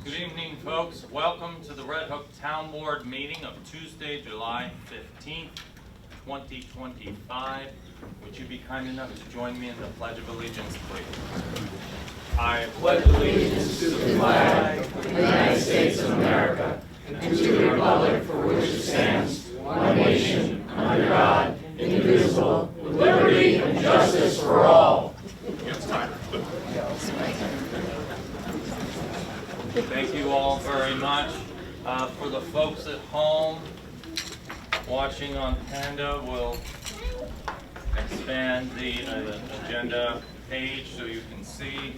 Good evening, folks. Welcome to the Red Hook Town Board meeting of Tuesday, July 15th, 2025. Would you be kind enough to join me in the Pledge of Allegiance, please? I pledge allegiance to the flag of the United States of America and to the republic for which it stands, one nation, under God, indivisible, with liberty and justice for all. It's time. Thank you all very much. For the folks at home watching on Panda, we'll expand the agenda page so you can see.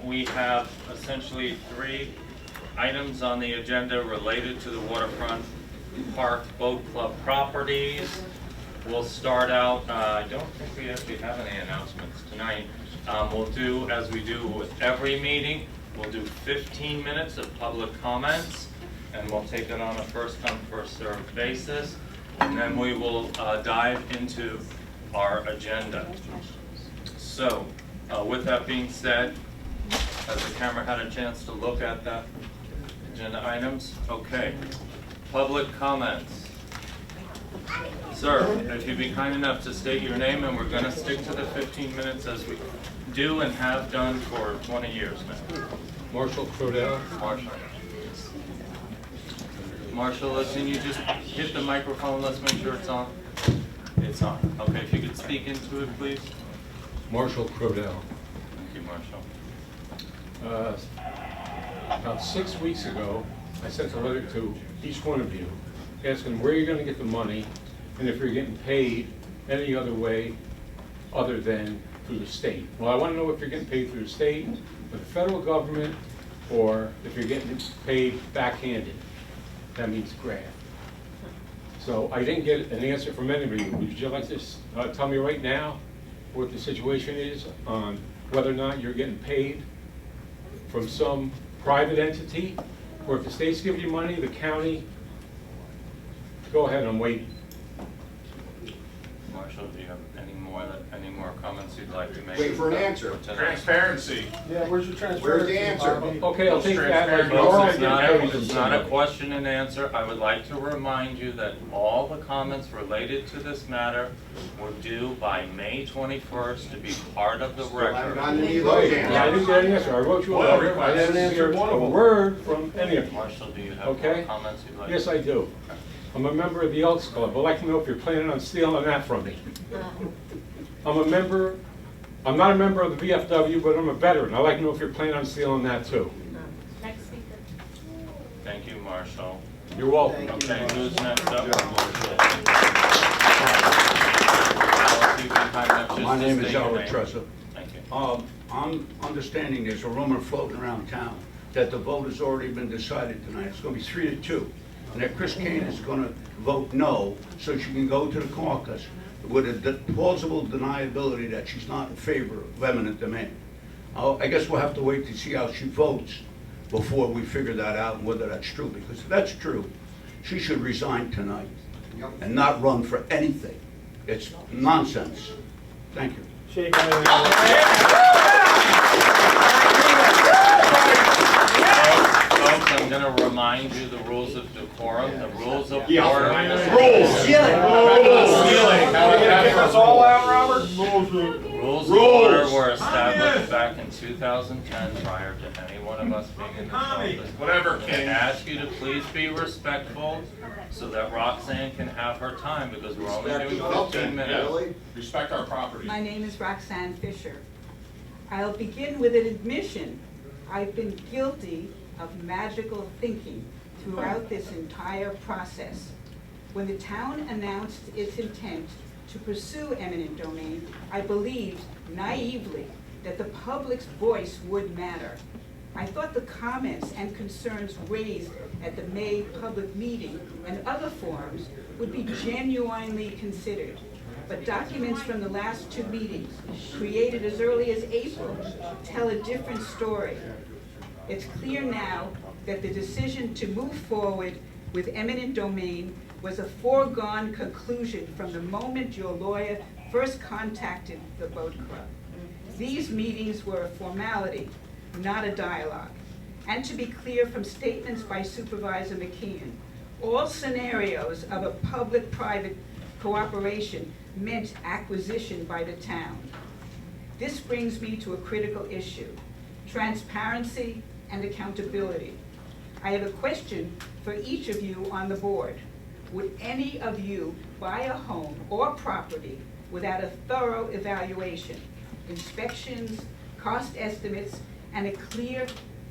We have essentially 3 items on the agenda related to the Waterfront Park Boat Club properties. We'll start out, I don't think we actually have any announcements tonight. We'll do, as we do with every meeting, we'll do 15 minutes of public comments, and we'll take it on a first-come, first-served basis. And then we will dive into our agenda. So, with that being said, has the camera had a chance to look at the agenda items? Okay. Public comments. Sir, if you'd be kind enough to state your name, and we're going to stick to the 15 minutes as we do and have done for 20 years now. Marshall Crodell. Marshall, can you just hit the microphone? Let's make sure it's on. It's on. Okay, if you could speak into it, please. Marshall Crodell. Thank you, Marshall. About 6 weeks ago, I sent a letter to each one of you asking where you're going to get the money and if you're getting paid any other way other than through the state. Well, I want to know if you're getting paid through the state, or the federal government, or if you're getting paid backhanded. That means graft. So I didn't get an answer from anybody. Would you like to tell me right now what the situation is on whether or not you're getting paid from some private entity, or if the state's giving you money, the county? Go ahead, I'm waiting. Marshall, do you have any more comments you'd like to make? Wait for an answer. Transparency. Yeah, where's your transparency? Where's the answer? Okay, I'll take that. Like, Folks, you're it's not a question and answer. I would like to remind you that all the comments related to this matter were due by May 21st to be part of the I haven't record. gotten any of those I didn't answers. get an answer. I wrote you a Well, letter. I I didn't didn't hear answer one of a them. word from any of you. Marshall, do you have Okay. more comments you'd like to Yes, make? I do. I'm a member of the Elks Club. I'd like to know if you're planning on stealing that from me. I'm not a member of the VFW, but I'm a veteran. I'd like to know if you're planning on stealing that too. Next speaker. Thank you, Marshall. You're welcome. Okay, who's next up? Alice, you can kind of just My name is state your Howard name. Tressa. Thank you. I'm understanding there's a rumor floating around town that the vote has already been decided tonight. It's going to be 3-2. And that Chris Kane is going to vote no, so she can go to the caucus with a plausible deniability that she's not in favor of eminent domain. I guess we'll have to wait to see how she votes before we figure that out and whether that's true. Because if that's true, she should resign tonight and not run for anything. It's nonsense. Thank you. Shake hands. Folks, I'm going to remind you the rules of decorum, the rules of Yeah. order. Rules. Stealing. Are you gonna kick us all out, Robert? Rules of order were established back in 2010 prior to any one of us being in this office. Whatever, I King. ask you to please be respectful so that Roxanne can have her time because we're only doing 15 minutes. Really? Respect our property. My name is Roxanne Fisher. I'll begin with an admission. I've been guilty of magical thinking throughout this entire process. When the town announced its intent to pursue eminent domain, I believed naively that the public's voice would matter. I thought the comments and concerns raised at the May public meeting and other forums would be genuinely considered. But documents from the last 2 meetings, created as early as April, tell a different story. It's clear now that the decision to move forward with eminent domain was a foregone conclusion from the moment your lawyer first contacted the boat club. These meetings were a formality, not a dialogue. And to be clear from statements by Supervisor McKeon, all scenarios of a public-private cooperation meant acquisition by the town. This brings me to a critical issue: transparency and accountability. I have a question for each of you on the board. Would any of you buy a home or property without a thorough evaluation, inspections, cost estimates, and a clear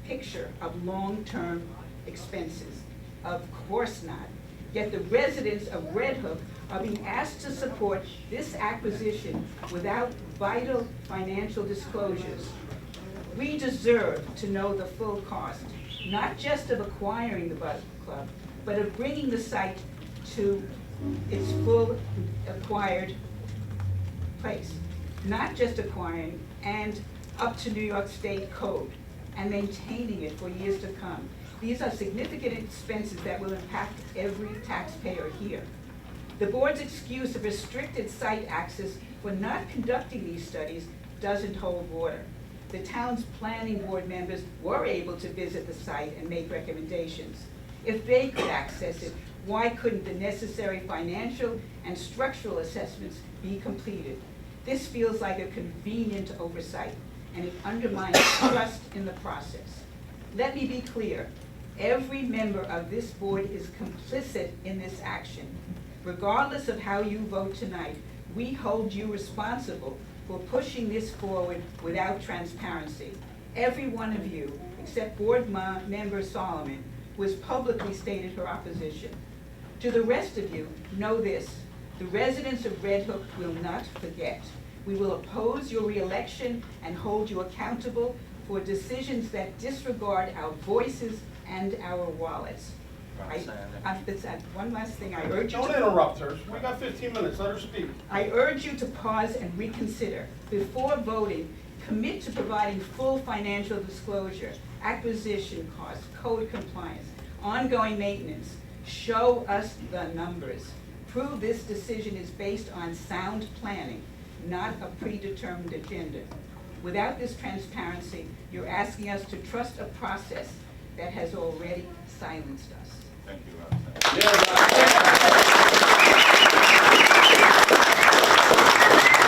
picture of long-term expenses? Of course not. Yet the residents of Red Hook are being asked to support this acquisition without vital financial disclosures. We deserve to know the full cost, not just of acquiring the Bud Club, but of bringing the site to its full acquired place. Not just acquiring and up to New York State code and maintaining it for years to come. These are significant expenses that will impact every taxpayer here. The board's excuse of restricted site access for not conducting these studies doesn't hold water. The town's planning board members were able to visit the site and make recommendations. If they could access it, why couldn't the necessary financial and structural assessments be completed? This feels like a convenient oversight, and it undermines trust in the process. Let me be clear. Every member of this board is complicit in this action. Regardless of how you vote tonight, we hold you responsible for pushing this forward without transparency. Every one of you, except board member Solomon, who has publicly stated her opposition. To the rest of you, know this: the residents of Red Hook will not forget. We will oppose your reelection and hold you accountable for decisions that disregard our voices and our wallets. One last thing, I urge you Don't interrupt her. We got 15 minutes. Let her speak. I urge you to pause and reconsider. Before voting, commit to providing full financial disclosure, acquisition costs, code compliance, ongoing maintenance. Show us the numbers. Prove this decision is based on sound planning, not a predetermined agenda. Without this transparency, you're asking us to trust a process that has already silenced us. Thank you, Roxanne. We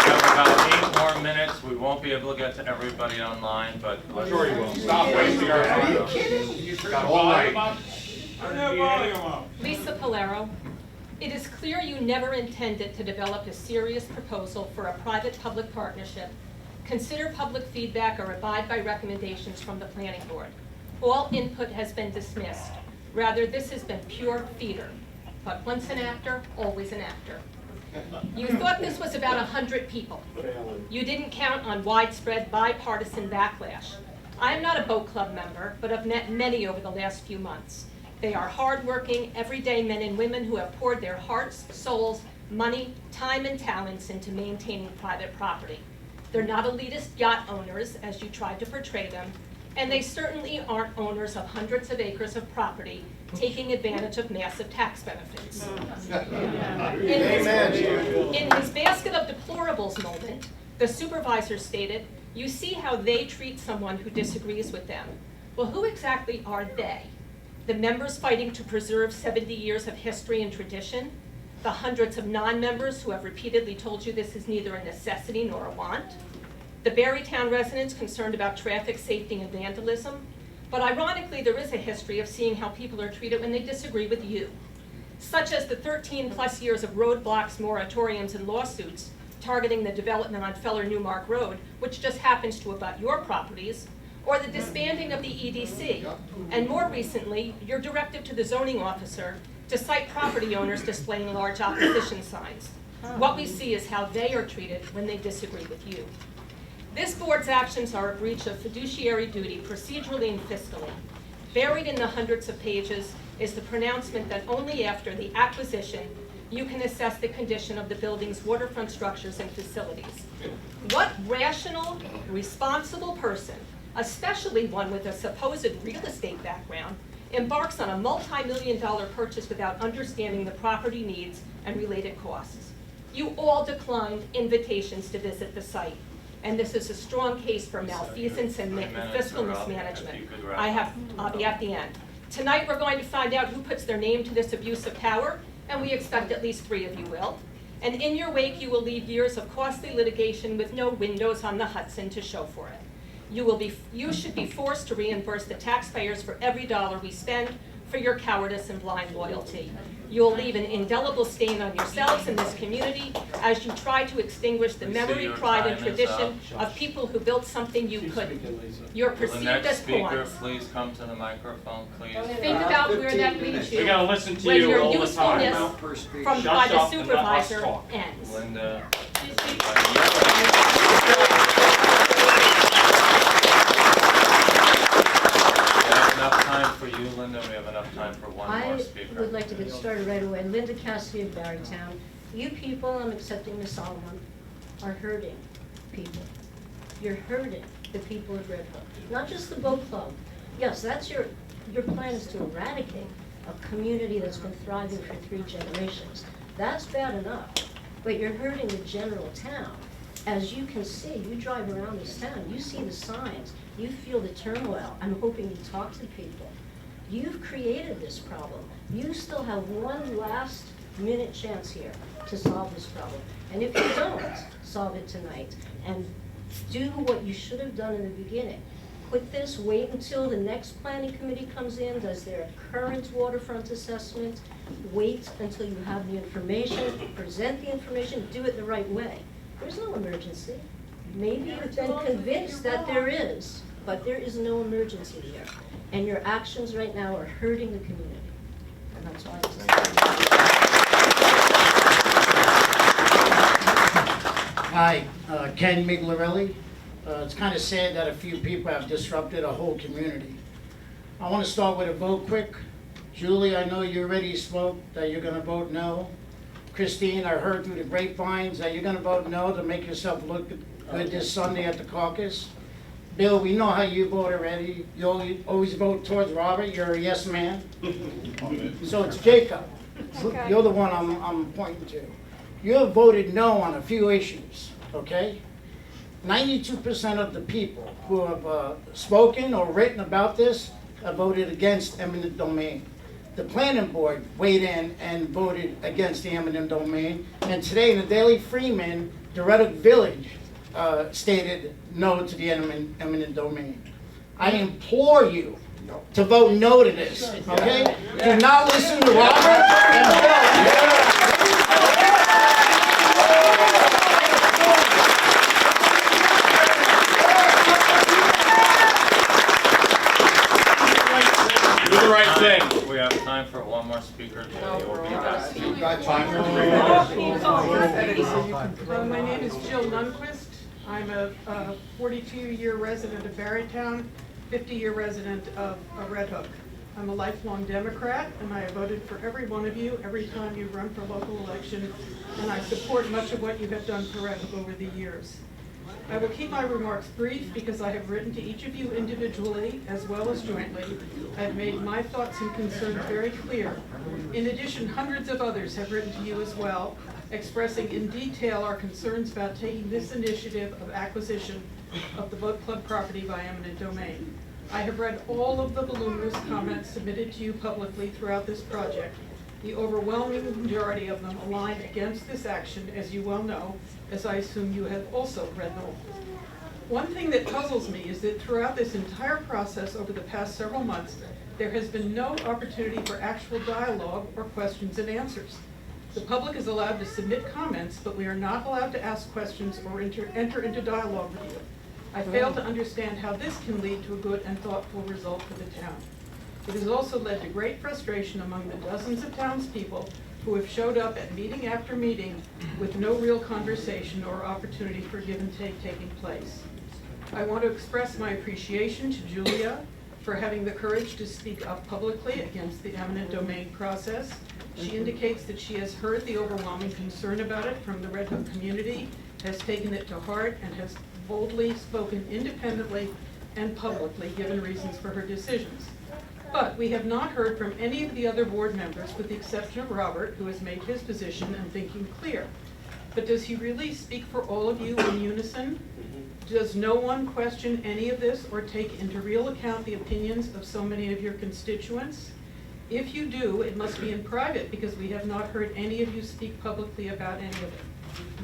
have about 8 more minutes. We won't be able to get to everybody online, but let's. Sure you will. Stop wasting our time. Got all night. Turn that volume up. Lisa Polero. It is clear you never intended to develop a serious proposal for a private-public partnership, consider public feedback, or abide by recommendations from the planning board. All input has been dismissed. Rather, this has been pure feeder. But once an actor, always an actor. You thought this was about 100 people. You didn't count on widespread bipartisan backlash. I am not a boat club member, but have met many over the last few months. They are hardworking, everyday men and women who have poured their hearts, souls, money, time, and talents into maintaining private property. They're not elitist yacht owners, as you tried to portray them, and they certainly aren't owners of hundreds of acres of property taking advantage of massive tax benefits. In his basket of deplorables moment, the supervisor stated, "You see how they treat someone who disagrees with them." Well, who exactly are they? The members fighting to preserve 70 years of history and tradition? The hundreds of non-members who have repeatedly told you this is neither a necessity nor a want? The Berrytown residents concerned about traffic safety and vandalism? But ironically, there is a history of seeing how people are treated when they disagree with you, such as the 13+ years of roadblocks, moratoriums, and lawsuits targeting the development on Feller Newmark Road, which just happens to abut your properties, or the disbanding of the EDC, and more recently, your directive to the zoning officer to cite property owners displaying large opposition signs. What we see is how they are treated when they disagree with you. This board's actions are a breach of fiduciary duty procedurally and fiscally. Buried in the hundreds of pages is the pronouncement that only after the acquisition you can assess the condition of the building's waterfront structures and facilities. What rational, responsible person, especially one with a supposed real estate background, embarks on a multi-million-dollar purchase without understanding the property needs and related costs? You all declined invitations to visit the site. and this is a strong case for malfeasance and 3 minutes fiscal are up. If mismanagement. you could wrap I'll be at the end. Tonight, we're going to find out who puts their name to this abuse of power, and we expect at least 3 of you will. And in your wake, you will leave years of costly litigation with no windows on the Hudson to show for it. You should be forced to reimburse the taxpayers for every dollar we spend for your cowardice and blind loyalty. You'll leave an indelible stain on yourselves and this community as you try to extinguish the We see memory, your pride, and time is tradition of people who built something you couldn't. You're Will the perceived next as speaker pawns. please come to the microphone, please? Think about where that leaves We you gotta listen to when you your all the usefulness time. from Shut by the up and let us supervisor talk. ends. Linda. We have enough time for you, Linda. We have enough time for one more I speaker. would like to get started right away. Linda Cassidy of Barrytown. You people, I'm accepting Ms. Solomon, are hurting people. You're hurting the people of Red Hook, not just the boat club. Yes, that's your plan is to eradicate a community that's been thriving for 3 generations. That's bad enough, but you're hurting the general town. As you can see, you drive around this town, you see the signs, you feel the turmoil. I'm hoping you talk to people. You've created this problem. You still have one last minute chance here to solve this problem. And if you don't solve it tonight and do what you should have done in the beginning, quit this, wait until the next planning committee comes in, does their current waterfront assessment, wait until you have the information, present the information, do it the right way. There's no emergency. Maybe you've been convinced that there is, but there is no emergency here. And your actions right now are hurting the community. And that's why Hi, Ken Miglarelli. It's kind of sad that a few people have disrupted a whole community. I want to start with a vote quick. Julie, I know you already spoke that you're going to vote no. Christine, I heard through the grapevines that you're going to vote no to make yourself look good this Sunday at the caucus. Bill, we know how you vote already. You always vote towards Robert. You're a yes man. So it's Jacob. You're the one I'm pointing to. You have voted no on a few issues, okay? 92% of the people who have spoken or written about this have voted against eminent domain. The planning board weighed in and voted against the eminent domain. And today in the Daily Freeman, the Red Hook Village stated no to the eminent domain. I implore you to vote no to this, okay? Do not listen to Robert and Bill. Do the right thing. We have time for one more speaker. Jenny will be back. My name is Jill Lundquist. I'm a 42-year resident of Barrytown, 50-year resident of Red Hook. I'm a lifelong Democrat, and I have voted for every one of you every time you run for local election, and I support much of what you have done for Red Hook over the years. I will keep my remarks brief because I have written to each of you individually as well as jointly. I've made my thoughts and concerns very clear. In addition, hundreds of others have written to you as well, expressing in detail our concerns about taking this initiative of acquisition of the boat club property by eminent domain. I have read all of the voluminous comments submitted to you publicly throughout this project. The overwhelming majority of them align against this action, as you well know, as I assume you have also read them. One thing that puzzles me is that throughout this entire process over the past several months, there has been no opportunity for actual dialogue or questions and answers. The public is allowed to submit comments, but we are not allowed to ask questions or enter into dialogue with you. I fail to understand how this can lead to a good and thoughtful result for the town. It has also led to great frustration among the dozens of townspeople who have showed up at meeting after meeting with no real conversation or opportunity for give and take taking place. I want to express my appreciation to Julia for having the courage to speak up publicly against the eminent domain process. She indicates that she has heard the overwhelming concern about it from the Red Hook community, has taken it to heart, and has boldly spoken independently and publicly, given reasons for her decisions. But we have not heard from any of the other board members, with the exception of Robert, who has made his position and thinking clear. but does he really speak for all of you in unison? Does no one question any of this or take into real account the opinions of so many of your constituents? If you do, it must be in private because we have not heard any of you speak publicly about any of it.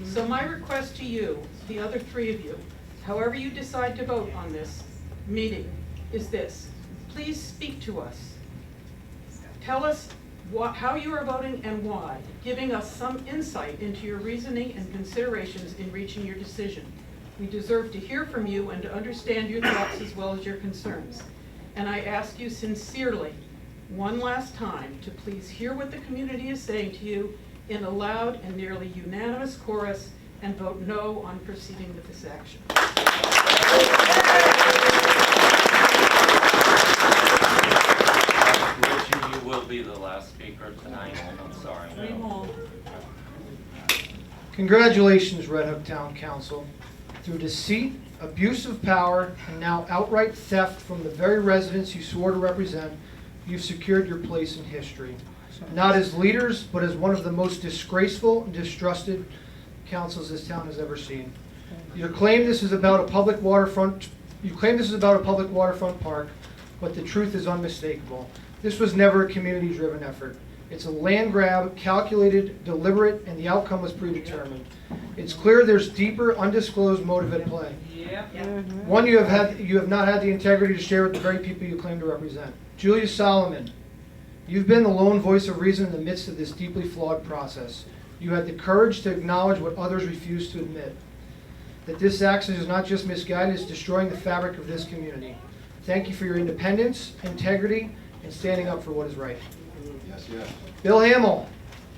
So my request to you, the other three of you, however you decide to vote on this meeting, is this. Please speak to us. Tell us how you are voting and why, giving us some insight into your reasoning and considerations in reaching your decision. We deserve to hear from you and to understand your thoughts as well as your concerns. And I ask you sincerely, one last time, to please hear what the community is saying to you in a loud and nearly unanimous chorus and vote no on proceeding with this action. Richie, you will be the last speaker tonight. I'm sorry. Congratulations, Red Hook Town Council. Through deceit, abuse of power, and now outright theft from the very residents you swore to represent, you've secured your place in history. Not as leaders, but as one of the most disgraceful and distrusted councils this town has ever seen. You claim this is about a public waterfront park, but the truth is unmistakable. This was never a community-driven effort. It's a land grab, calculated, deliberate, and the outcome was predetermined. It's clear there's deeper, undisclosed motive at play. One you have not had the integrity to share with the very people you claim to represent. Julia Solomon, you've been the lone voice of reason in the midst of this deeply flawed process. You had the courage to acknowledge what others refuse to admit. That this action is not just misguided, it's destroying the fabric of this community. Thank you for your independence, integrity, and standing up for what is right. Bill Hamill,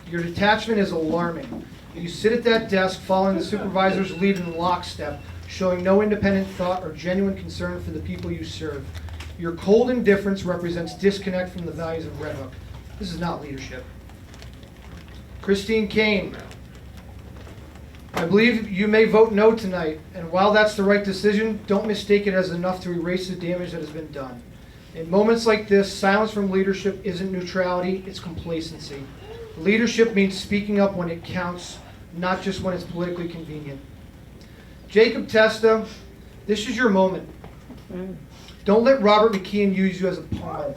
your detachment is alarming. You sit at that desk following the supervisor's lead in lockstep, showing no independent thought or genuine concern for the people you serve. Your cold indifference represents disconnect from the values of Red Hook. This is not leadership. Christine Kane, I believe you may vote no tonight, and while that's the right decision, don't mistake it as enough to erase the damage that has been done. In moments like this, silence from leadership isn't neutrality, it's complacency. Leadership means speaking up when it counts, not just when it's politically convenient. Jacob Testa, this is your moment. Don't let Robert McKeon use you as a pawn.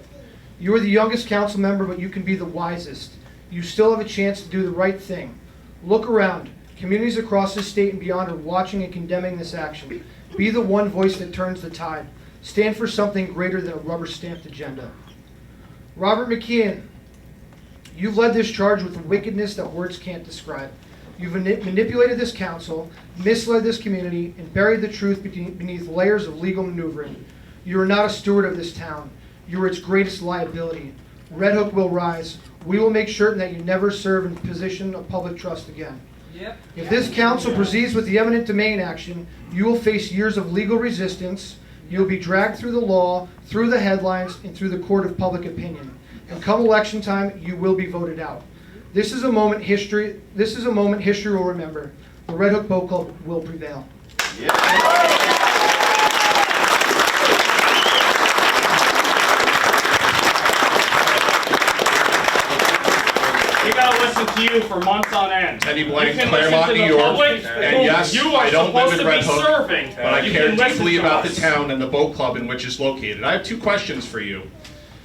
You are the youngest council member, but you can be the wisest. You still have a chance to do the right thing. Look around. Communities across this state and beyond are watching and condemning this action. Be the one voice that turns the tide. Stand for something greater than a rubber-stamped agenda. Robert McKeon, you've led this charge with a wickedness that words can't describe. You've manipulated this council, misled this community, and buried the truth beneath layers of legal maneuvering. You are not a steward of this town. You are its greatest liability. Red Hook will rise. We will make certain that you never serve in a position of public trust again. If this council proceeds with the eminent domain action, you will face years of legal resistance. You will be dragged through the law, through the headlines, and through the court of public opinion. And come election time, you will be voted out. This is a moment history will remember. The Red Hook Boat Club will prevail. We gotta listen to you for months on end. Teddy Blank, You can Claremont, listen to New the York. public, And who yes, you are I don't live supposed in to be Red Hook, serving. but I You care can listen deeply to about the us. town and the boat club in which it's located. I have two questions for you.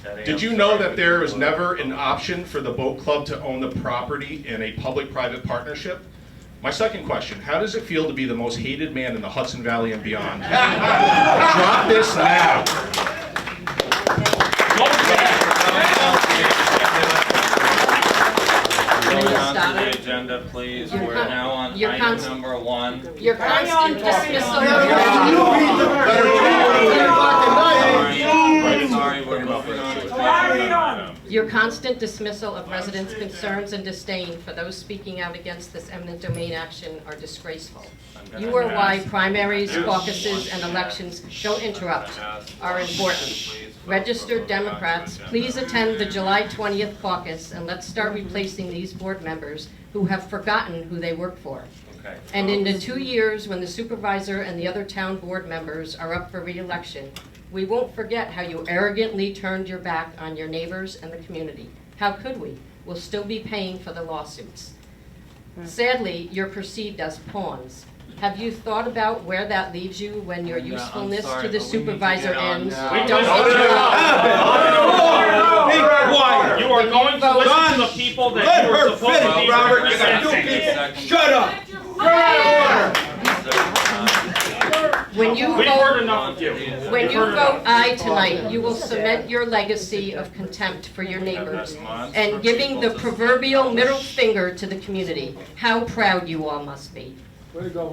Teddy, Did I'm you know sorry, that but there you was will- never an option for the boat club to own the property in a public-private partnership? My second question, how does it feel to be the most hated man in the Hudson Valley and beyond? Drop this now. Going on to the agenda, please. We're now on Your item cons- number 1. Your constant dismissal. Sorry, we're moving on to the item. Your constant dismissal of residents' concerns and disdain for those speaking out against this eminent domain action are disgraceful. You are why primaries, caucuses, and elections don't interrupt are important. Registered Democrats, please attend the July 20th caucus and let's start replacing these board members who have forgotten who they work for. Okay. And in the 2 years when the supervisor and the other town board members are up for re-election, we won't forget how you arrogantly turned your back on your neighbors and the community. How could we? We'll still be paying for the lawsuits. Sadly, you're perceived as pawns. Have you thought about where that leaves you when your Yeah, I'm usefulness sorry, to the but we need to supervisor get on ends? now. Don't No, no, interrupt. Be quiet. You are going to listen to the people that Let you are her supposed to finish, be Robert. You got two representing. people. Shut up. When you We've heard vote, enough of you. when We've you heard vote enough. aye tonight, you will cement your legacy of contempt for your neighbors and giving the proverbial middle finger to the community. How proud you all must be. Way to go,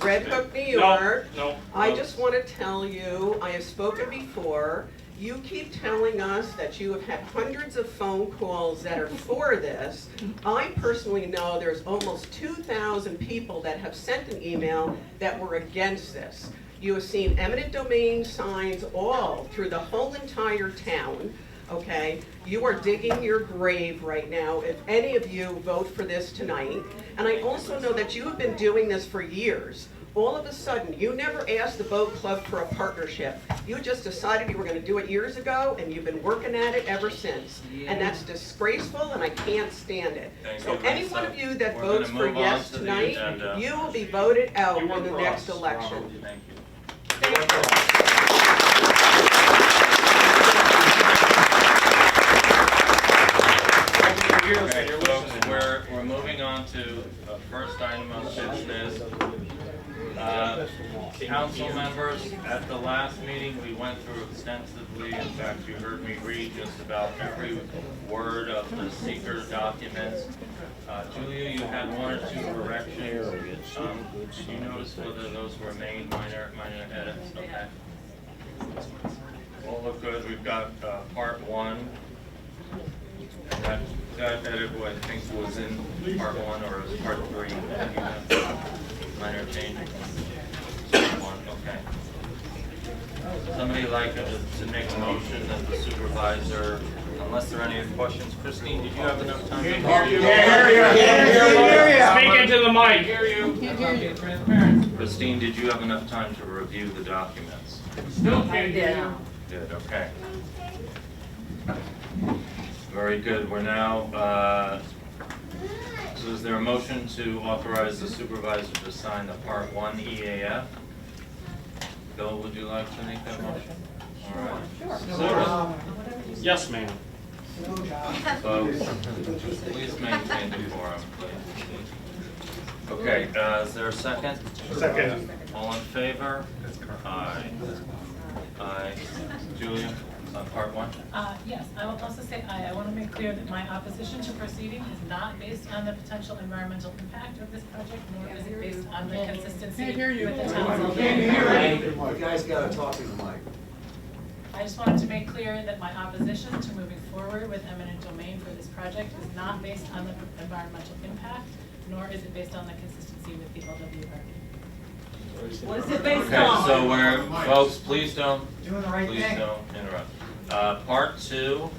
Red Hook, New York. I just want to tell you, I have spoken before. You keep telling us that you have had hundreds of phone calls that are for this. I personally know there's almost 2,000 people that have sent an email that were against this. You have seen eminent domain signs all through the whole entire town, okay? You are digging your grave right now if any of you vote for this tonight. And I also know that you have been doing this for years. All of a sudden, you never asked the boat club for a partnership. You just decided you were going to do it years ago, and you've been working at it ever since. And that's disgraceful, and I can't stand it. So any one of you that votes for yes tonight, you will be voted out in the next election. Thank you. Okay, folks, we're moving on to the first item of business. Council members, at the last meeting, we went through extensively. In fact, you heard me read just about every word of the seeker documents. Julia, you had one or two corrections. Did you notice whether those were made, minor edits? Okay. All look good. We've got part one. That edit, I think, was in part one or was part three. Minor change. One, okay. Somebody like to make a motion that the supervisor, unless there are any other questions. Christine, did you have enough time? Speak into the mic. Christine, did you have enough time to review the documents? Still can't hear you. Good, okay. Very good. We're now, so is there a motion to authorize the supervisor to sign the Part 1 EAF? Bill, would you like to make that motion? All right. Sure. Yes, ma'am. Folks, please maintain decorum. Okay, is there a second? Second. All in favor? Aye. Aye. Julia? On part one? Yes, I will also say I want to make clear that my opposition to proceeding is not based on the potential environmental impact of this project, nor is it based on the consistency with the town's. You guys gotta talk in the mic. I just wanted to make clear that my opposition to moving forward with eminent domain for this project is not based on the environmental impact, nor is it based on the consistency with the LWRP. What is it based Okay, on? so we're, folks, please don't, Doing the right please thing. don't interrupt. Part two,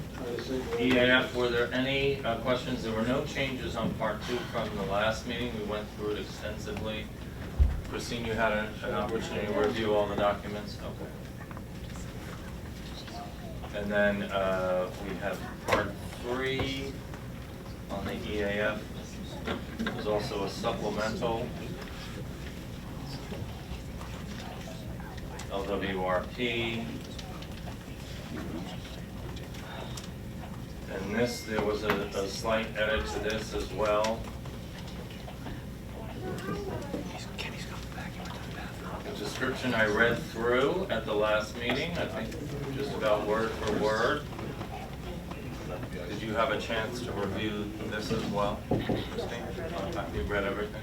EAF, were there any questions? There were no changes on part two from the last meeting. We went through it extensively. Christine, you had an opportunity to review all the documents? Okay. And then we have part three on the EAF. There's also a supplemental LWRP. And this, there was a slight edit to this as well. The description I read through at the last meeting, I think just about word for word. Did you have a chance to review this as well, Christine? Have you read everything?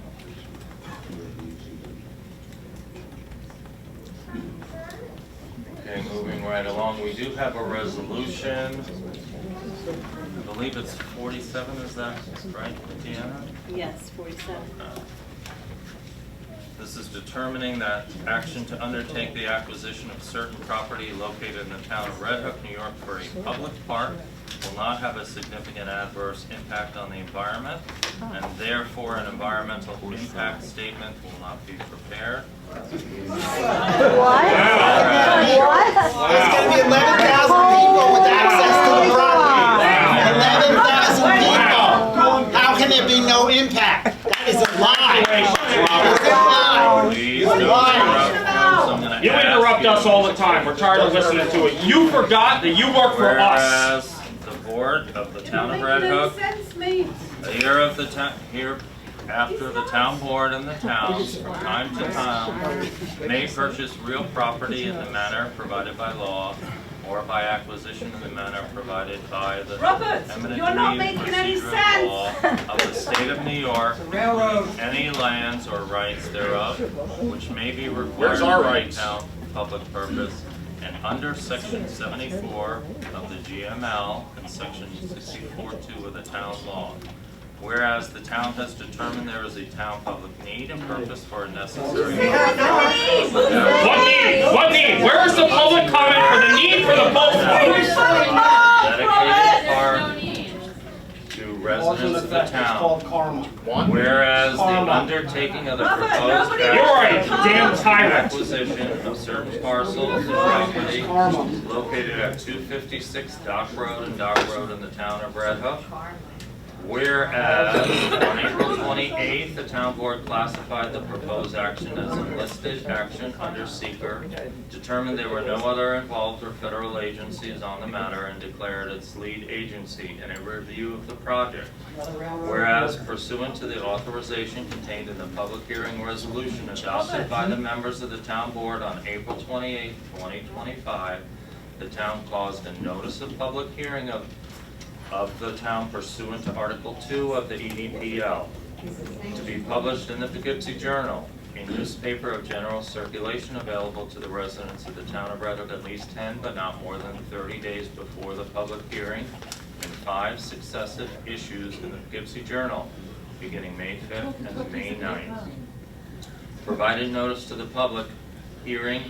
Okay, moving right along, we do have a resolution. I believe it's 47, is that right, Deanna? Yes, 47. This is determining that action to undertake the acquisition of certain property located in the town of Red Hook, New York for a public park or will not have a significant adverse impact on the environment, and therefore an environmental impact statement will not be prepared. What? There's going to be 11,000 people with access to the property. 11,000 people. How can there be no impact? That is a lie. It's a lie. Please don't interrupt. I'm gonna You ask interrupt you- us all the time. We're tired of listening to it. You forgot that you work for us. Whereas the board of the town of Red Hook, here after the town board and the town, from time to time, may purchase real property in the manner provided by law, or by acquisition in the manner provided by the eminent domain procedural law of the state of New York, any lands or rights thereof, which may be required Where's our for any rights? town public purpose, and under section 74 of the GML and section 64(2) of the town law. Whereas the town has determined there is a town public need and purpose for a necessary. What need? What need? Where is the public comment for the need for the boat club? Dedicated park to residents of the town. Whereas the undertaking of the proposed You're a damn tyrant. acquisition of certain parcels of property located at 256 Dock Road and Dock Road in the town of Red Hook. Whereas on April 28th, the town board classified the proposed action as enlisted action under seeker, determined there were no other involved or federal agencies on the matter, and declared its lead agency in a review of the project. Whereas pursuant to the authorization contained in the public hearing resolution adopted by the members of the town board on April 28th, 2025, the town caused a notice of public hearing of the town pursuant to Article 2 of the EDPL to be published in the Poughkeepsie Journal, a newspaper of general circulation available to the residents of the town of Red Hook at least 10 but not more than 30 days before the public hearing, in 5 successive issues in the Poughkeepsie Journal beginning May 5th and May 9th. Provided notice to the public hearing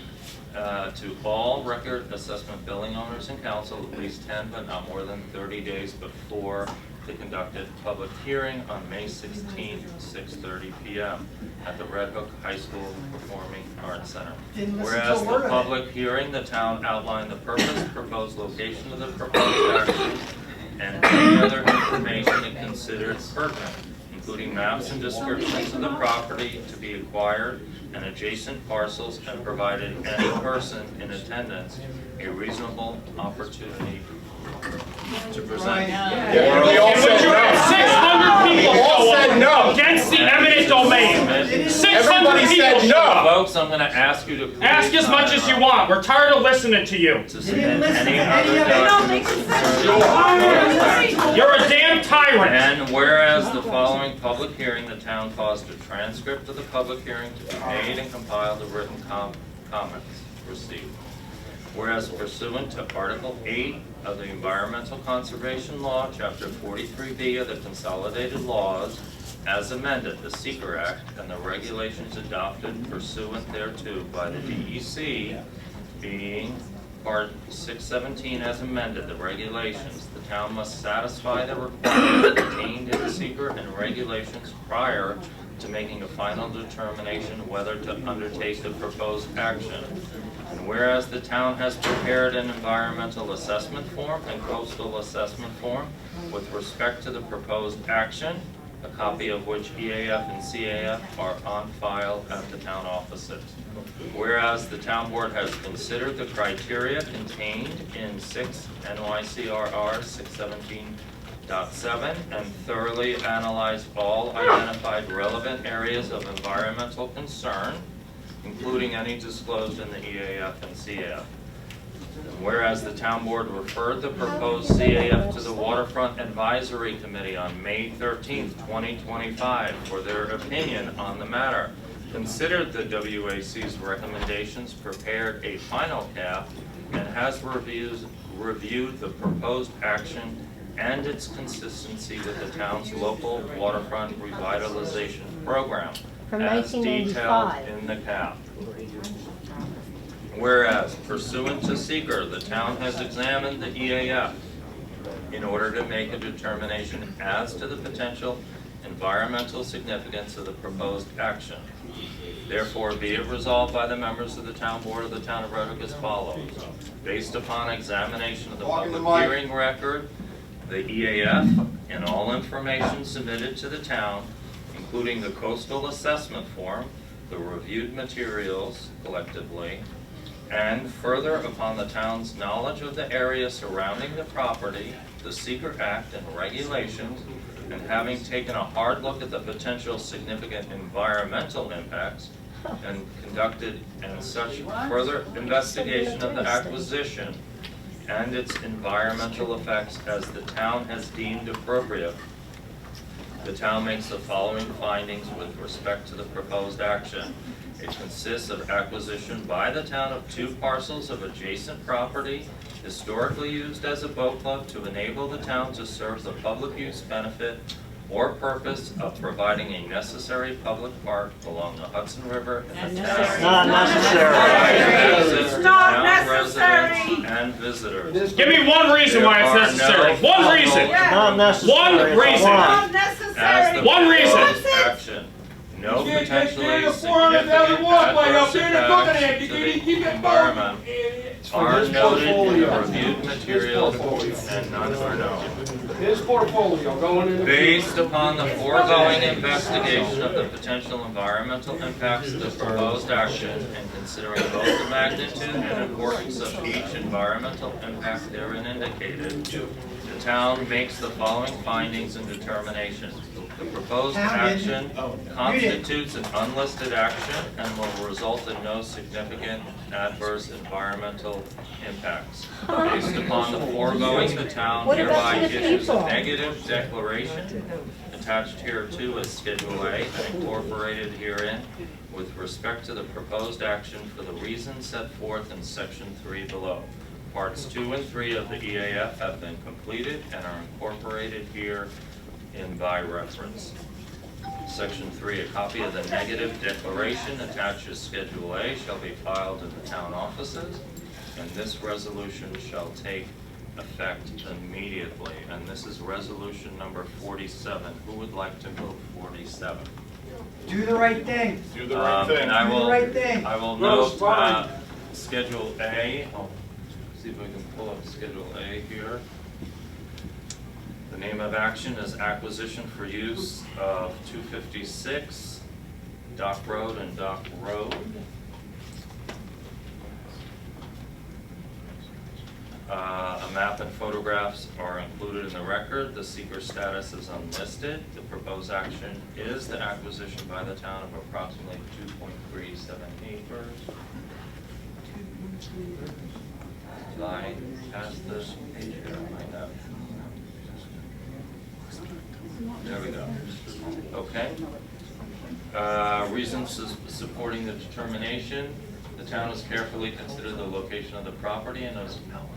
to all record assessment billing owners and council at least 10 but not more than 30 days before the conducted public hearing on May 16th, 6:30 p.m. at the Red Hook High School Performing Arts Center. Whereas the public hearing, the town outlined the purpose, proposed location of the proposed action, and any other information it considered pertinent, including maps and descriptions of the property to be acquired and adjacent parcels, and provided any person in attendance a reasonable opportunity to present. We all said no. 600 people all said no against the eminent domain. 600 people said no. Folks, I'm going to ask you to please ask as much as you want. We're tired of listening to you. To submit any other documents concerning. You're a damn tyrant. And whereas the following public hearing, the town caused a transcript of the public hearing to be made and compiled the written comments received. Whereas pursuant to Article 8 of the Environmental Conservation Law, Chapter 43B of the Consolidated Laws, as amended, the SEQR Act, and the regulations adopted pursuant thereto by the DEC, being Part 617 as amended, the regulations, the town must satisfy the requirements contained in the SEQR and regulations prior to making a final determination whether to undertake the proposed action. And whereas the town has prepared an environmental assessment form and coastal assessment form with respect to the proposed action, a copy of which EAF and CAF are on file at the town offices. Whereas the town board has considered the criteria contained in 6 NYCRR 617.7 and thoroughly analyzed all identified relevant areas of environmental concern, including any disclosed in the EAF and CAF. Whereas the town board referred the proposed CAF to the Waterfront Advisory Committee on May 13th, 2025 for their opinion on the matter, considered the WAC's recommendations, prepared a final CAF, and has reviewed the proposed action and its consistency with the town's local waterfront revitalization program, as detailed in the CAF. Whereas pursuant to SEQR, the town has examined the EAF in order to make a determination as to the potential environmental significance of the proposed action. Therefore, be it resolved by the members of the town board of the town of Red Hook as follows. Based upon examination of the public hearing record, the EAF, and all information submitted to the town, including the coastal assessment form, the reviewed materials collectively, and further upon the town's knowledge of the area surrounding the property, the Seeker Act and regulations, and having taken a hard look at the potential significant environmental impacts and conducted and such further investigation of the acquisition and its environmental effects as the town has deemed appropriate, the town makes the following findings with respect to the proposed action. It consists of acquisition by the town of 2 parcels of adjacent property historically used as a boat club to enable the town to serve the public use benefit or purpose of providing a necessary public park along the Hudson River in the town. Not necessary. Access to Not town necessary. residents and visitors. Give me one reason why it's necessary. One reason. Not necessary. One reason. Not As the One reason. proposed action, no potentially significant adverse impacts to the environment are noted in the reviewed materials and none are known. His portfolio going in. Based upon the foregoing investigation of the potential environmental impacts of the proposed action and considering both the magnitude and importance of each environmental impact therein indicated, the town makes the following findings and determinations. The proposed action constitutes an unlisted action and will result in no significant adverse environmental impacts. Based upon the foregoing, the town hereby issues a negative declaration attached hereto as Schedule A and incorporated herein with respect to the proposed action for the reasons set forth in Section 3 below. Parts 2 and 3 of the EAF have been completed and are incorporated here in by reference. Section 3, a copy of the negative declaration attached as Schedule A shall be filed in the town offices, and this resolution shall take effect immediately. And this is resolution number 47. Who would like to move 47? Do the right thing. Do the right thing. And I Do will, the right thing. I will Rose, note fine. Schedule A. I'll see if I can pull up Schedule A here. The name of action is acquisition for use of 256 Dock Road and Dock Road. A map and photographs are included in the record. The seeker status is unlisted. The proposed action is the acquisition by the town of approximately 2.37 acres. Did I pass this page here? I might have. There we go. Okay. Reasons supporting the determination. The town has carefully considered the location of the property and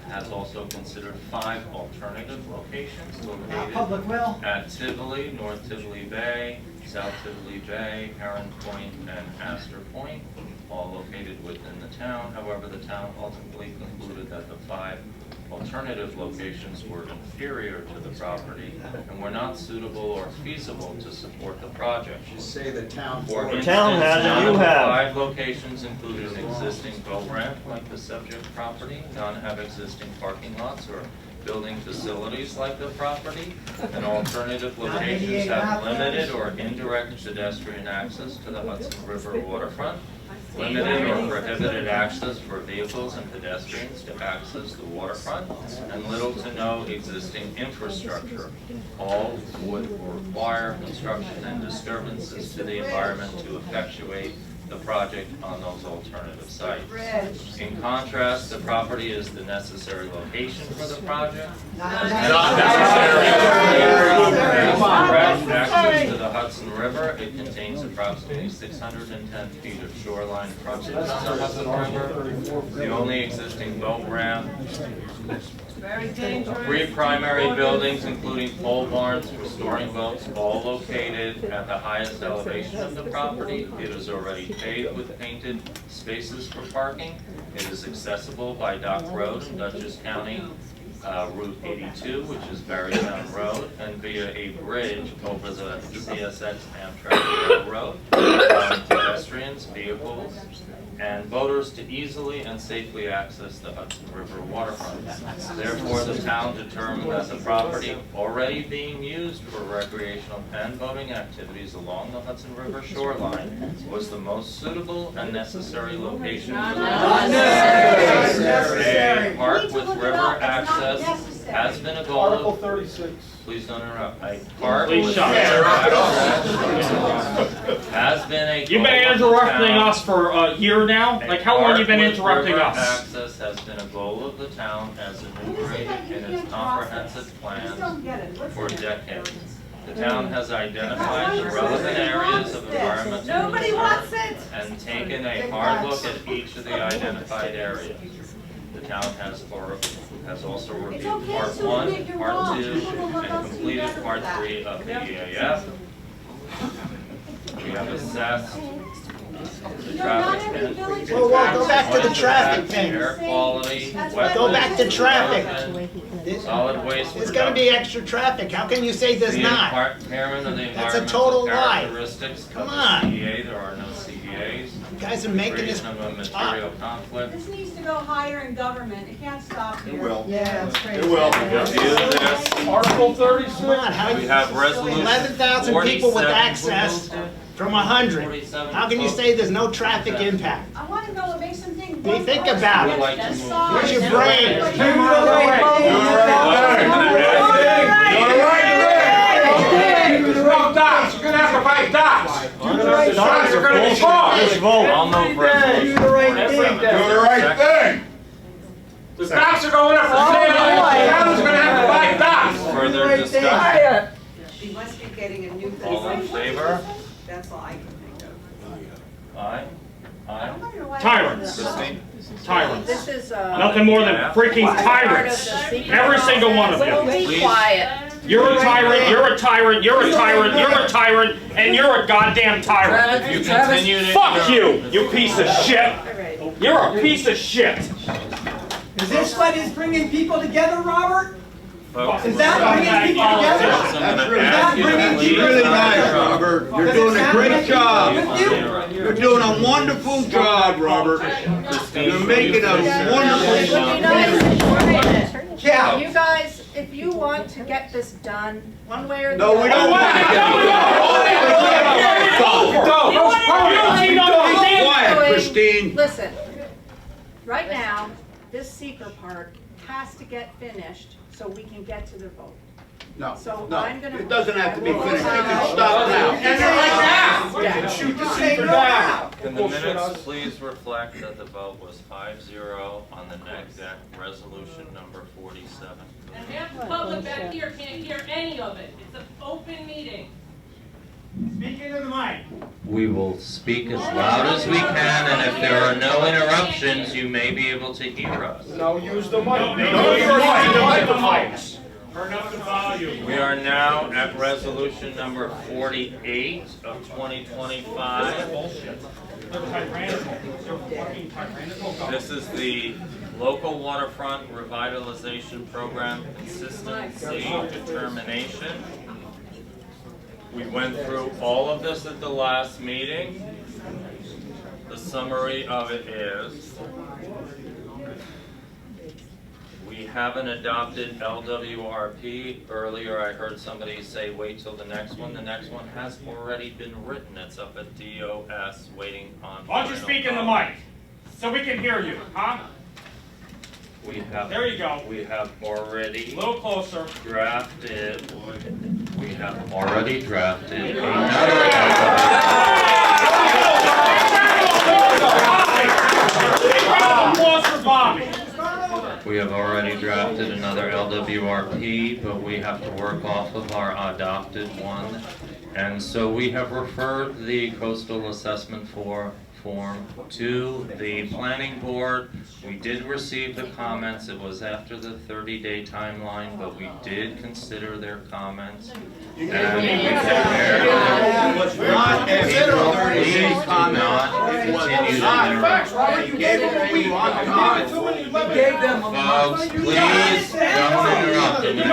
has also considered 5 alternative locations located at Tivoli, North Tivoli Bay, South Tivoli Bay, Heron Point, and Astor Point, all located within the town. However, the town ultimately concluded that the 5 alternative locations were inferior to the property and were not suitable or feasible to support the project. Just say the town. For instance, town has it, none you of the have. 5 locations include an existing boat ramp like the subject property. None have existing parking lots or building facilities like the property. And alternative locations have limited or indirect pedestrian access to the Hudson River waterfront. Limited or prohibited access for vehicles and pedestrians to access the waterfront, and little to no existing infrastructure. All would require construction and disturbances to the environment to effectuate the project on those alternative sites. In contrast, the property is the necessary location for the project. Not necessary. Direct access to the Hudson River. It contains approximately 610 feet of shoreline frontage on the Hudson River. The only existing boat ramp. Very dangerous. 3 primary buildings, including pole barns for storing boats, all located at the highest elevation of the property. It is already paved with painted spaces for parking. It is accessible by Dock Road in Dutchess County Route 82, which is Berrytown Road, and via a bridge over the CSX Amtrak Railroad, allowing pedestrians, vehicles, and boaters to easily and safely access the Hudson River waterfront. Therefore, the town determined that the property already being used for recreational and boating activities along the Hudson River shoreline was the most suitable and necessary location for the a park with river access has been a goal of... Article 36. Please don't interrupt. A park Please with shut river up. access has been a goal You've been of the interrupting town. us for a year now? Like, how long have you been A park with interrupting river us? access has been a goal of the town as enumerated in its comprehensive plan for decades. The town has identified the relevant areas of environmental concern and taken a hard look at each of the identified areas. The town has also reviewed Part 1, Part 2, and completed Part 3 of the EAF. We have assessed the traffic and Well, go back to the traffic thing. air quality, Go back to traffic. solid waste There's gonna be extra traffic. How can you say there's The not? impairment of the That's a total environmental lie. characteristics Come of the on. CDA, there are no CDAs. You guys are making this Creation of a material conflict. This needs to go higher in government, it can't stop here. It will. Yeah, that's crazy. It will. Review this. Article 36. Come on, how We have resolution 11,000 people with 47 access from 100. How can you say there's no traffic impact? I wanna know what makes them think. They think about it. Where's your brain? You're gonna have to write dots. Dots are gonna be charged. I'll move resolution 47. The dots are going up for sale. The town's gonna have to buy dots. Further discussion. We must be getting a new thing. All in favor? That's all I can think of. Aye. Aye. Tyrants. Christine? Tyrants. This is, Nothing more than freaking tyrants. Every single one of you. Be quiet. You're a tyrant, you're a tyrant, you're a tyrant, you're a tyrant, and you're a goddamn tyrant. If you continue to... Fuck you piece of shit. You're a piece of shit. Is this what is bringing people together, Robert? Folks, Is that bringing people together? I'm gonna Is ask that you to bringing please- people Really nice, together? Robert. You're doing a great job. With you? You're doing a wonderful job, Robert. You're making a wonderful job. Yeah. You guys, if you want to get this done, one way or the No, other. we don't want to get quiet, Christine. Listen, right now, this seeker part has to get finished so we can get to the vote. No, So no, I'm gonna- it doesn't have to be finished. You can stop now. Yeah. Shoot the seeker down. Can the minutes please reflect that the vote was 5-0 on the neg deck resolution number 47? And half the public back here can't hear any of it. It's an open meeting. Speak into the mic. We will speak as loud as we can, and if there are no interruptions, you may be able to hear us. No, use the mic. Turn up the volume. We are now at resolution number 48 of 2025. This is the local waterfront revitalization program consistency determination. We went through all of this at the last meeting. The summary of it is, we haven't adopted LWRP. Earlier I heard somebody say wait till the next one. The next one has already been written. It's up at DOS waiting on. Why don't you final speak in the comment. mic, so we can hear you, huh? We have. There you go. We have already. A little closer. Drafted. We have already drafted We have already drafted another LWRP, but we have to work off of our adopted one. And so we have referred the coastal assessment for form to the planning board. We did receive the comments. It was after the 30-day timeline, but we did consider their comments. And we prepared them. Was not after the 30-day Please do not continue to interrupt. You gave them a week. Folks, please don't interrupt them. They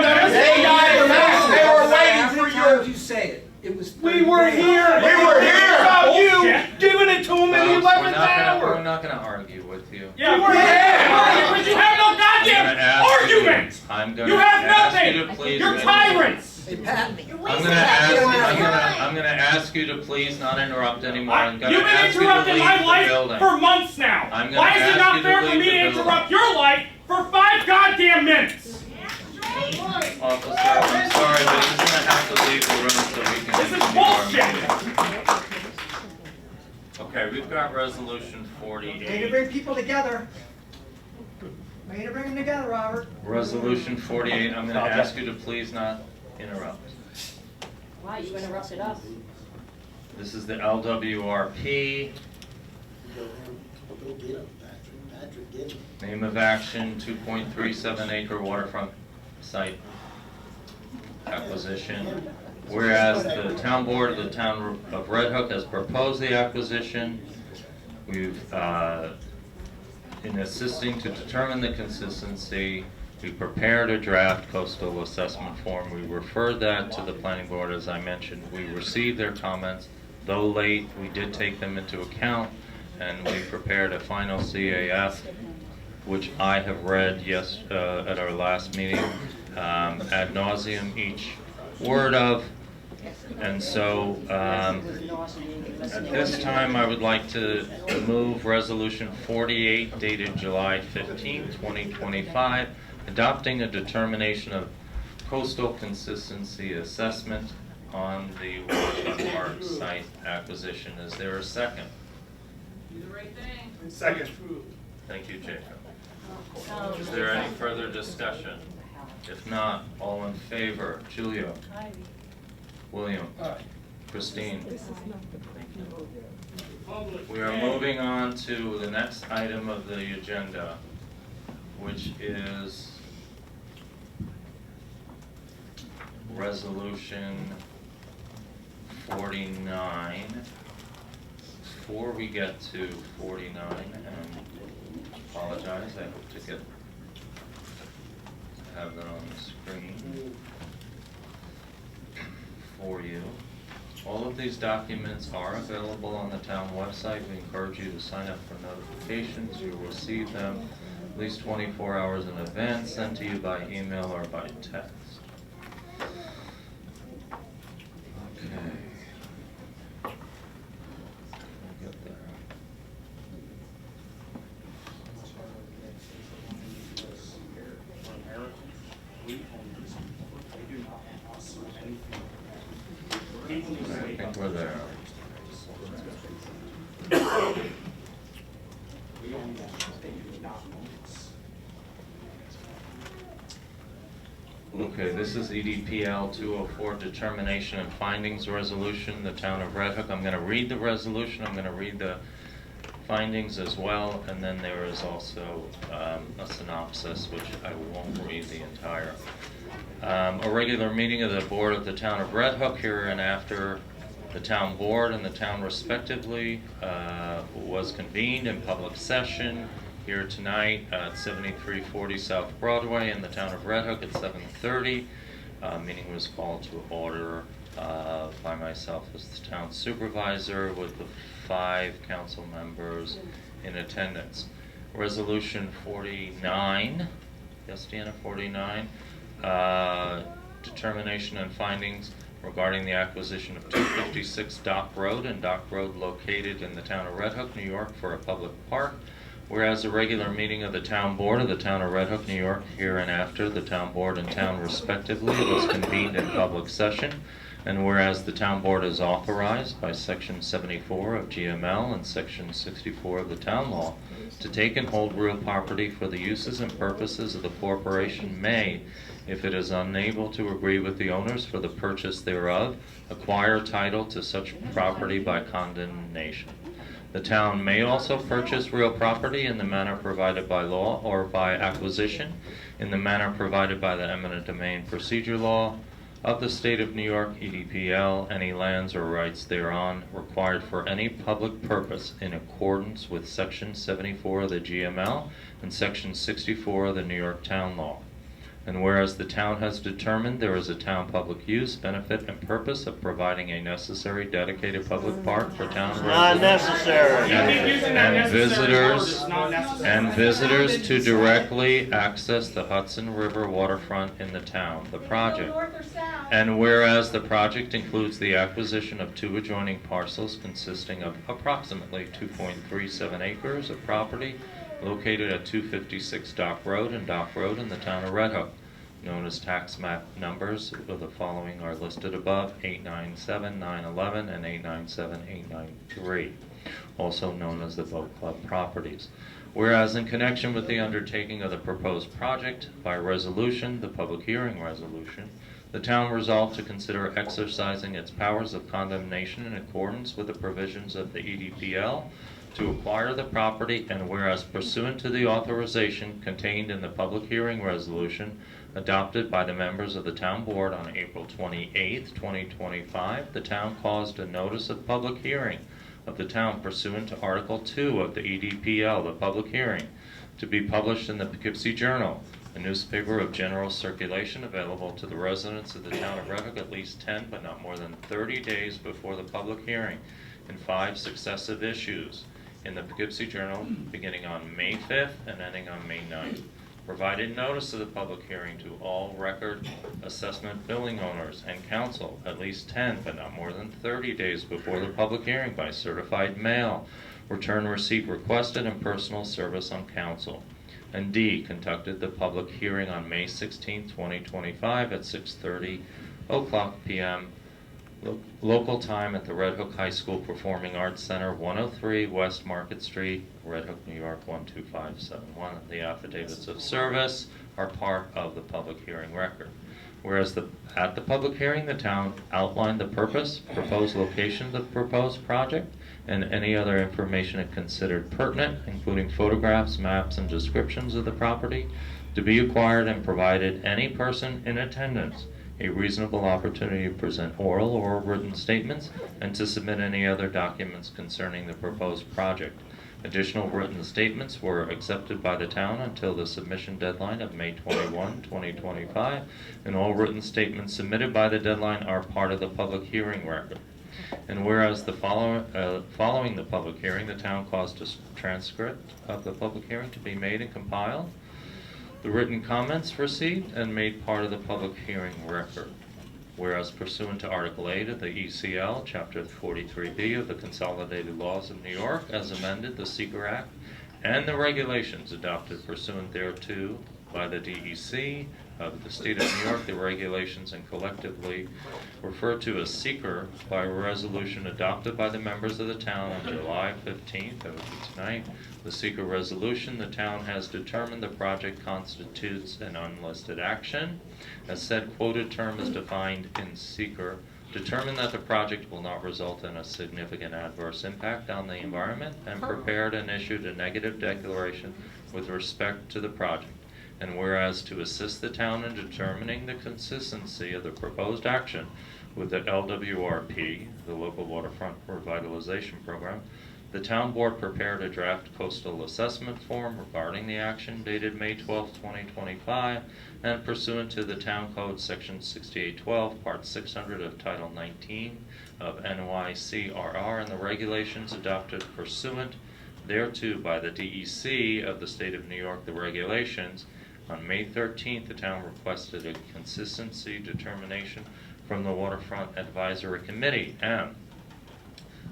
got it fast. They were waiting for you. You say it. It was. We were here. We were here. About you giving it to him in the Folks, 11th hour. we're not going to argue with you. Yeah, we're here. But you have no goddamn argument. I'm going You to have ask nothing. you to please. You're tyrants. Hey, Pat. I'm gonna ask you to please not interrupt anymore. I'm gonna You've been ask you to interrupting leave my the life building. for months now. I'm gonna Why is it ask not you to fair for leave me the to building. interrupt your life for 5 goddamn minutes? Officer, I'm sorry, but he's gonna have to leave the room so we can This is continue our bullshit. meeting. Okay, we've got resolution Way to 48. bring people together. Way to bring them together, Robert. Resolution 48, I'm gonna ask you to please not interrupt. Why, you interrupted us? This is the LWRP. Name of action, 2.37 acre waterfront site acquisition. Whereas the town board of the town of Red Hook has proposed the acquisition, we've, in assisting to determine the consistency, we prepared a draft coastal assessment form. We referred that to the planning board, as I mentioned. We received their comments. Though late, we did take them into account, and we prepared a final CAF, which I have read at our last meeting ad nauseum, each word of. And so at this time, I would like to move Resolution 48 dated July 15, 2025, adopting a determination of coastal consistency assessment on the waterfront park site acquisition. Is there a second? Do the right thing. Second. Thank you, Jacob. Is there any further discussion? If not, all in favor? Julio? William? Christine? We are moving on to the next item of the agenda, which is Resolution 49. Before we get to 49, and apologize, I hope to have that on the screen for you. All of these documents are available on the town website. We encourage you to sign up for notifications. You will receive them at least 24 hours in advance, sent to you by email or by text. Okay. Get there. I think we're there. Okay, this is EDPL 204 Determination and Findings Resolution, the Town of Red Hook. I'm going to read the resolution, I'm going to read the findings as well, and then there is also a synopsis, which I won't read the entire. A regular meeting of the Board of the Town of Red Hook here and after the Town Board and the Town respectively was convened in public session here tonight at 7340 South Broadway in the Town of Red Hook at 7:30. Meeting was called to order by myself as the Town Supervisor with the 5 council members in attendance. Resolution 49, yes, Deanna, 49. Determination and findings regarding the acquisition of 256 Dock Road and Dock Road located in the town of Red Hook, New York for a public park. Whereas a regular meeting of the town board of the town of Red Hook, New York, here and after the town board and town respectively was convened in public session. And whereas the town board is authorized by section 74 of GML and section 64 of the town law to take and hold real property for the uses and purposes of the corporation may, if it is unable to agree with the owners for the purchase thereof, acquire title to such property by condemnation. The town may also purchase real property in the manner provided by law or by acquisition in the manner provided by the eminent domain procedure law of the state of New York, EDPL, any lands or rights thereon required for any public purpose in accordance with Section 74 of the GML and Section 64 of the New York Town Law. And whereas the town has determined there is a town public use, benefit, and purpose of providing a necessary dedicated public park for town Not residents necessary. and visitors to directly access the Hudson River waterfront in the town, the project. And whereas the project includes the acquisition of 2 adjoining parcels consisting of approximately 2.37 acres of property located at 256 Dock Road and Dock Road in the town of Red Hook, known as tax map numbers of the following are listed above, 897-911 and 897-893, also known as the Boat Club properties. Whereas in connection with the undertaking of the proposed project, by resolution, the public hearing resolution, the town resolved to consider exercising its powers of condemnation in accordance with the provisions of the EDPL to acquire the property, and whereas pursuant to the authorization contained in the public hearing resolution adopted by the members of the town board on April 28, 2025, the town caused a notice of public hearing of the town pursuant to Article 2 of the EDPL, the public hearing, to be published in the Poughkeepsie Journal, a newspaper of general circulation available to the residents of the town of Red Hook at least 10 but not more than 30 days before the public hearing in 5 successive issues in the Poughkeepsie Journal beginning on May 5th and ending on May 9th. Provided notice of the public hearing to all record assessment building owners and council at least 10 but not more than 30 days before the public hearing by certified mail, return receipt requested, and personal service on council. And D, conducted the public hearing on May 16, 2025 at 6:30 p.m. Local time at the Red Hook High School Performing Arts Center, 103 West Market Street, Red Hook, New York, 12571. The affidavits of service are part of the public hearing record. Whereas at the public hearing, the town outlined the purpose, proposed location of the proposed project, and any other information it considered pertinent, including photographs, maps, and descriptions of the property to be acquired, and provided any person in attendance a reasonable opportunity to present oral or written statements and to submit any other documents concerning the proposed project. Additional written statements were accepted by the town until the submission deadline of May 21, 2025, and all written statements submitted by the deadline are part of the public hearing record. And whereas following the public hearing, the town caused a transcript of the public hearing to be made and compiled, the written comments received and made part of the public hearing record. Whereas pursuant to Article 8 of the ECL, Chapter 43B of the Consolidated Laws of New York, as amended, the Seeker Act, and the regulations adopted pursuant thereto by the DEC of the State of New York, the regulations and collectively referred to as Seeker by a resolution adopted by the members of the town on July 15th, that would be tonight. The Seeker resolution, the town has determined the project constitutes an unlisted action. As said quoted term is defined in Seeker, determined that the project will not result in a significant adverse impact on the environment, and prepared and issued a negative declaration with respect to the project. And whereas to assist the town in determining the consistency of the proposed action with the LWRP, the Local Waterfront Revitalization Program, the town board prepared a draft coastal assessment form regarding the action dated May 12, 2025, and pursuant to the Town Code Section 6812, Part 600 of Title 19 of NYCRR, and the regulations adopted pursuant thereto by the DEC of the State of New York, the regulations. On May 13th, the town requested a consistency determination from the Waterfront Advisory Committee, and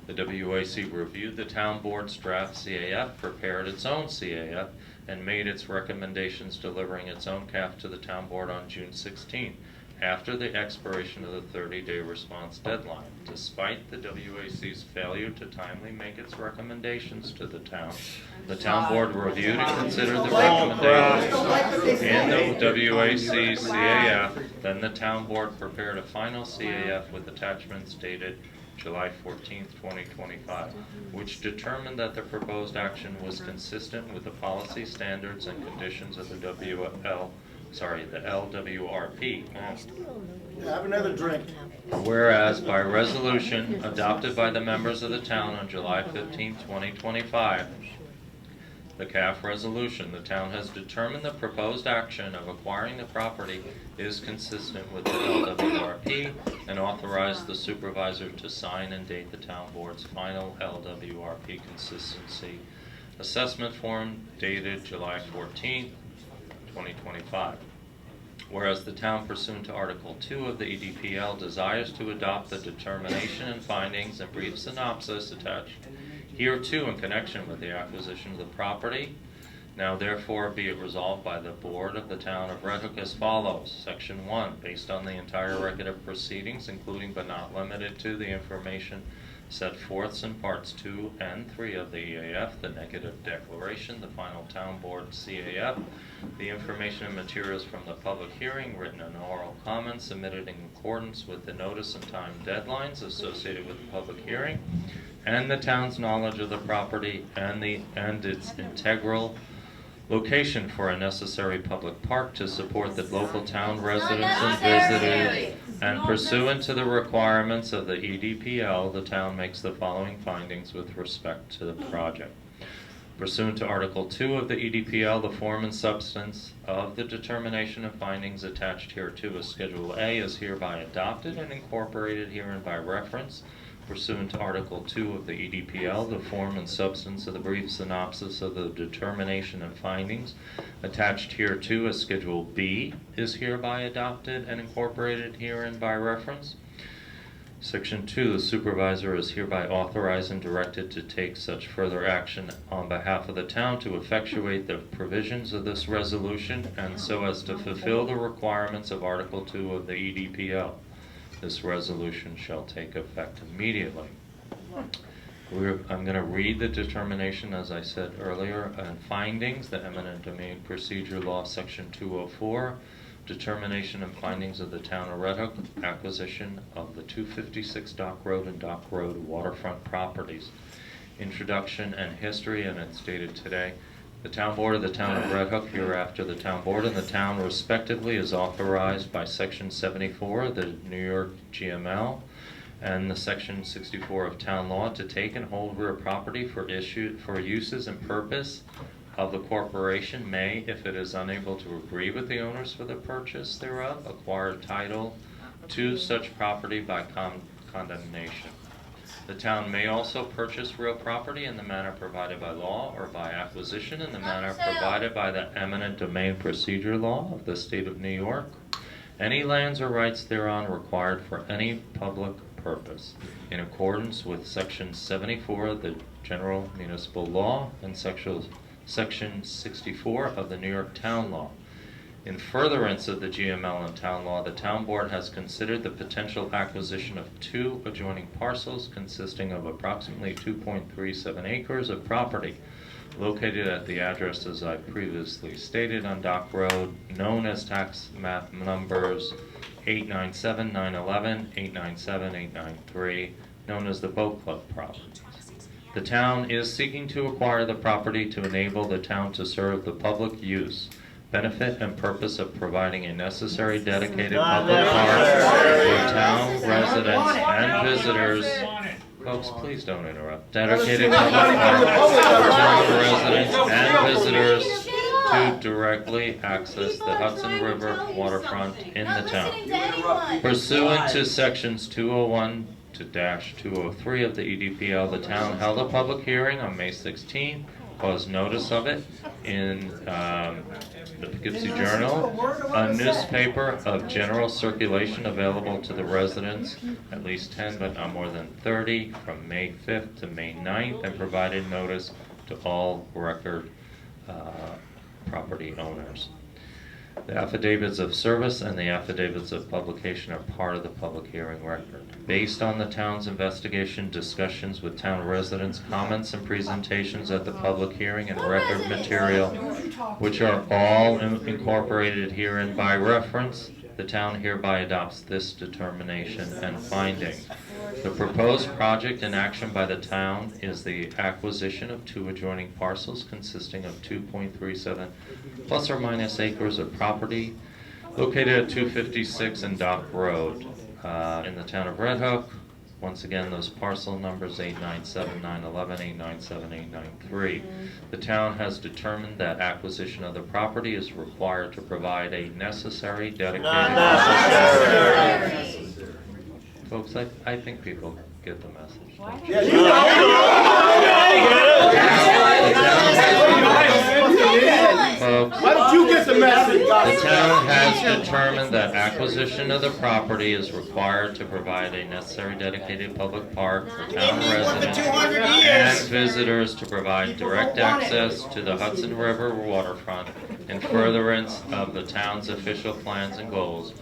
the WAC reviewed the town board's draft CAF, prepared its own CAF, and made its recommendations, delivering its own CAF to the town board on June 16th, after the expiration of the 30-day response deadline. Despite the WAC's failure to timely make its recommendations to the town board reviewed and considered the recommendations in the WAC CAF. Then the town board prepared a final CAF with attachments dated July 14th, 2025, which determined that the proposed action was consistent with the policy, standards, and conditions of the LWRP. Have another drink. Whereas by resolution adopted by the members of the town on July 15, 2025, the CAF resolution, the town has determined the proposed action of acquiring the property is consistent with the LWRP and authorized the supervisor to sign and date the town board's final LWRP consistency assessment form dated July 14, 2025. Whereas the town pursuant to Article 2 of the EDPL desires to adopt the determination and findings and brief synopsis attached hereto in connection with the acquisition of the property, now therefore be it resolved by the Board of the Town of Red Hook as follows. Section 1, based on the entire record of proceedings, including but not limited to the information set forth in Parts 2 and 3 of the EAF, the negative declaration, the final town board CAF, the information and materials from the public hearing, written and oral comments submitted in accordance with the notice and time deadlines associated with the public hearing, and the town's knowledge of the property and its integral location for a necessary public park to support the local town residents and visitors, and pursuant to the requirements of the EDPL, the town makes the following findings with respect to the project. Pursuant to Article 2 of the EDPL, the form and substance of the determination of findings attached hereto as Schedule A is hereby adopted and incorporated herein by reference. Pursuant to Article 2 of the EDPL, the form and substance of the brief synopsis of the determination and findings attached hereto as Schedule B is hereby adopted and incorporated herein by reference. Section 2, the supervisor is hereby authorized and directed to take such further action on behalf of the town to effectuate the provisions of this resolution and so as to fulfill the requirements of Article 2 of the EDPL. This resolution shall take effect immediately. I'm going to read the determination, as I said earlier, and findings, the eminent domain procedure law, section 204, determination and findings of the town of Red Hook, acquisition of the 256 Dock Road and Dock Road waterfront properties. Introduction and history, and it's dated today. The town board of the town of Red Hook, hereafter the town board and the town respectively, is authorized by section 74 of the New York GML and the section 64 of town law to take and hold real property for uses and purpose of the corporation may, if it is unable to agree with the owners for the purchase thereof, acquire title to such property by condemnation. The town may also purchase real property in the manner provided by law or by acquisition in the manner provided by the eminent domain procedure law of the state of New York. Any lands or rights thereon required for any public purpose in accordance with section 74 of the general municipal law and section 64 of the New York town law. In furtherance of the GML and town law, the town board has considered the potential acquisition of 2 adjoining parcels consisting of approximately 2.37 acres of property located at the address as I previously stated on Dock Road, known as tax map numbers 897, 911, 897, 893, known as the Boat Club properties. The town is seeking to acquire the property to enable the town to serve the public use, benefit, and purpose of providing a necessary dedicated public park for town residents and visitors. Folks, please don't interrupt. Dedicated public park for town residents and visitors to directly access the Hudson River waterfront in the town. Pursuant to sections 201 to -203 of the EDPL, the town held a public hearing on May 16, caused notice of it in the Poughkeepsie Journal, a newspaper of general circulation available to the residents, at least 10 but not more than 30, from May 5th to May 9th, and provided notice to all record property owners. The affidavits of service and the affidavits of publication are part of the public hearing record. Based on the town's investigation, discussions with town residents, comments and presentations at the public hearing, and record material, which are all incorporated herein by reference, the town hereby adopts this determination and finding. The proposed project in action by the town is the acquisition of 2 adjoining parcels consisting of 2.37 plus or minus acres of property located at 256 and Dock Road in the town of Red Hook. Once again, those parcel numbers 897-911, 897-893. The town has determined that acquisition of the property is required to provide a necessary dedicated... Folks, I think people get the message. Folks, Why don't you get the message? the town has determined that acquisition of the property is required to provide a necessary dedicated public park for town residents and visitors to provide direct access to the Hudson River waterfront in furtherance of the town's official plans and goals,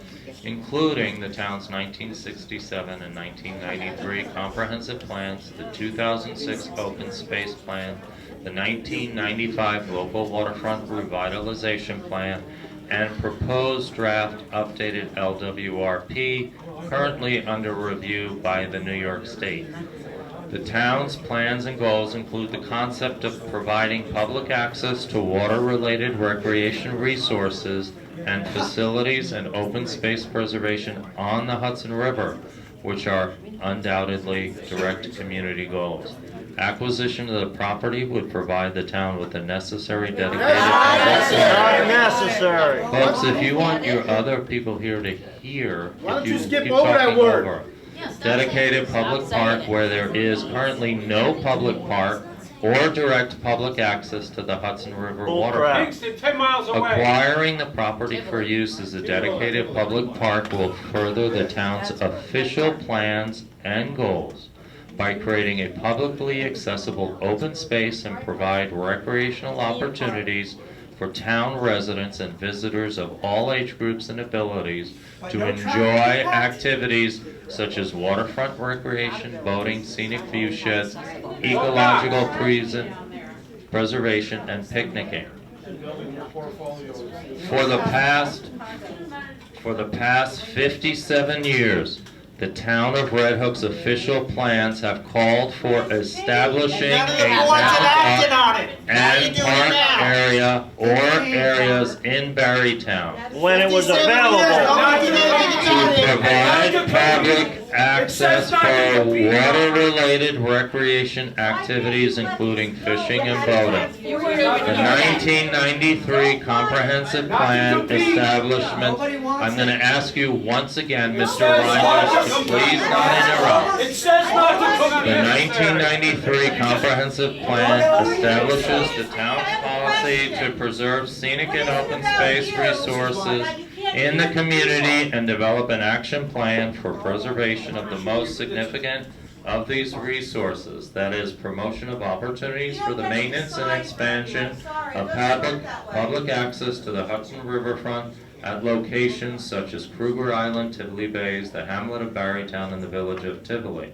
including the town's 1967 and 1993 comprehensive plans, the 2006 open space plan, the 1995 local waterfront revitalization plan, and proposed draft updated LWRP currently under review by the New York State. The town's plans and goals include the concept of providing public access to water-related recreation resources and facilities and open space preservation on the Hudson River, which are undoubtedly direct community goals. Acquisition of the property would provide the town with the necessary dedicated... Not necessary. Folks, if you want your other people here to hear, Why don't if you skip keep over that talking word? over, dedicated public park where there is currently no public park or direct public access to the Hudson River waterfront. Kingston, 10 miles away. Acquiring the property for use as a dedicated public park will further the town's official plans and goals by creating a publicly accessible open space and provide recreational opportunities for town residents and visitors of all age groups and abilities to enjoy activities such as waterfront recreation, boating, scenic view sheds, ecological preservation, and picnicking. For the past 57 years, the town of Red Hook's official plans have called for establishing a town and park area or areas in Barrytown When it was available. to provide public access for water-related recreation activities including fishing and boating. The 1993 comprehensive plan establishment, I'm going to ask you once again, Mr. Reinders, to please not interrupt. It says not to come The 1993 comprehensive plan establishes the town's policy to preserve scenic and open space resources in the community and develop an action plan for preservation of the most significant of these resources, that is, promotion of opportunities for the maintenance and expansion of public access to the Hudson Riverfront at locations such as Kruger Island, Tivoli Bays, the hamlet of Barrytown, and the village of Tivoli.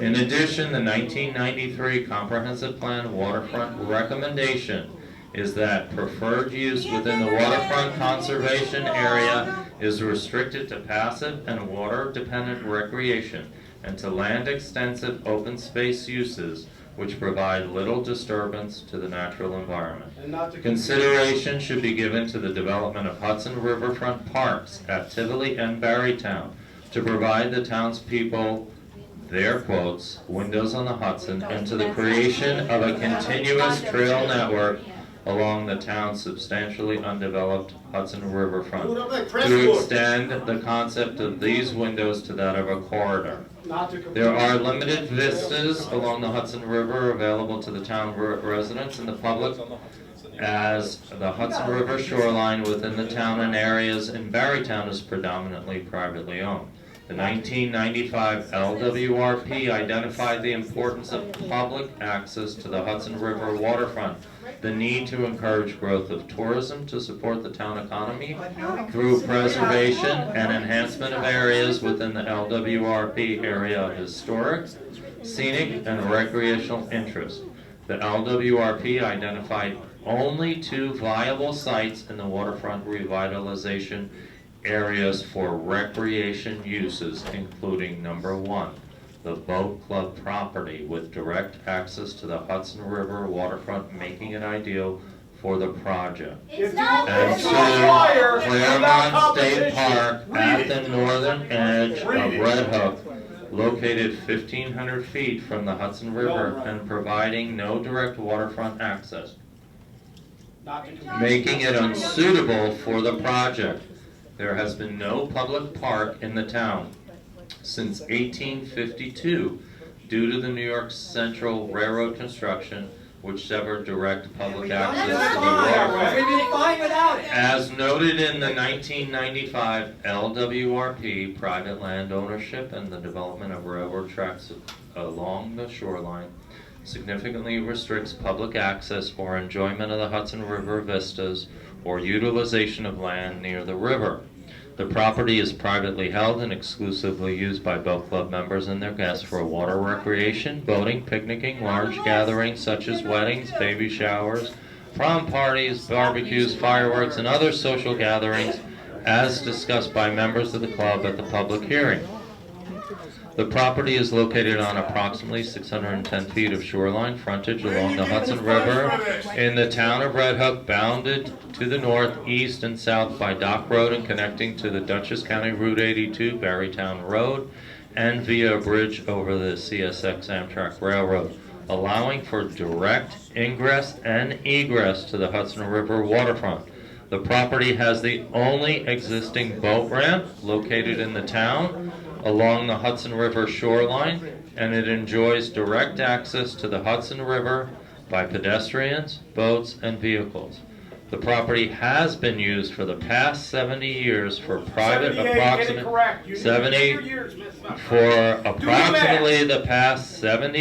In addition, the 1993 Comprehensive Plan waterfront recommendation is that preferred use within the waterfront conservation area is restricted to passive and water-dependent recreation and to land-extensive open space uses which provide little disturbance to the natural environment. Consideration should be given to the development of Hudson Riverfront parks at Tivoli and Barrytown to provide the townspeople their quotes, windows on the Hudson, and to the creation of a continuous trail network along the town's substantially undeveloped Hudson Riverfront to extend the concept of these windows to that of a corridor. There are limited vistas along the Hudson River available to the town residents and the public, as the Hudson River shoreline within the town and areas in Barrytown is predominantly privately owned. The 1995 LWRP identified the importance of public access to the Hudson River waterfront, the need to encourage growth of tourism to support the town economy through preservation and enhancement of areas within the LWRP area of historic, scenic, and recreational interest. The LWRP identified only 2 viable sites in the waterfront revitalization areas for recreation uses, including number 1, the boat club property with direct access to the Hudson River waterfront, making it ideal for the project. It's And 2, Claremont State Park at the northern edge of Red Hook, located 1,500 feet from the Hudson River and providing no direct waterfront access, making it unsuitable for the project. There has been no public park in the town since 1852 due to the New York Central Railroad construction, which severed direct public access to the waterfront. As noted in the 1995 LWRP, private land ownership and the development of railroad tracks along the shoreline significantly restricts public access or enjoyment of the Hudson River vistas or utilization of land near the river. The property is privately held and exclusively used by boat club members and their guests for water recreation, boating, picnicking, large gatherings such as weddings, baby showers, prom parties, barbecues, fireworks, and other social gatherings as discussed by members of the club at the public hearing. The property is located on approximately 610 feet of shoreline frontage along the Hudson River in the town of Red Hook, bounded to the north, east, and south by Dock Road and connecting to the Dutchess County Route 82, Barrytown Road, and via a bridge over the CSX Amtrak Railroad, allowing for direct ingress and egress to the Hudson River waterfront. The property has the only existing boat ramp located in the town along the Hudson River shoreline, and it enjoys direct access to the Hudson River by pedestrians, boats, and vehicles. The property has been used for the past 70 years for private the past 70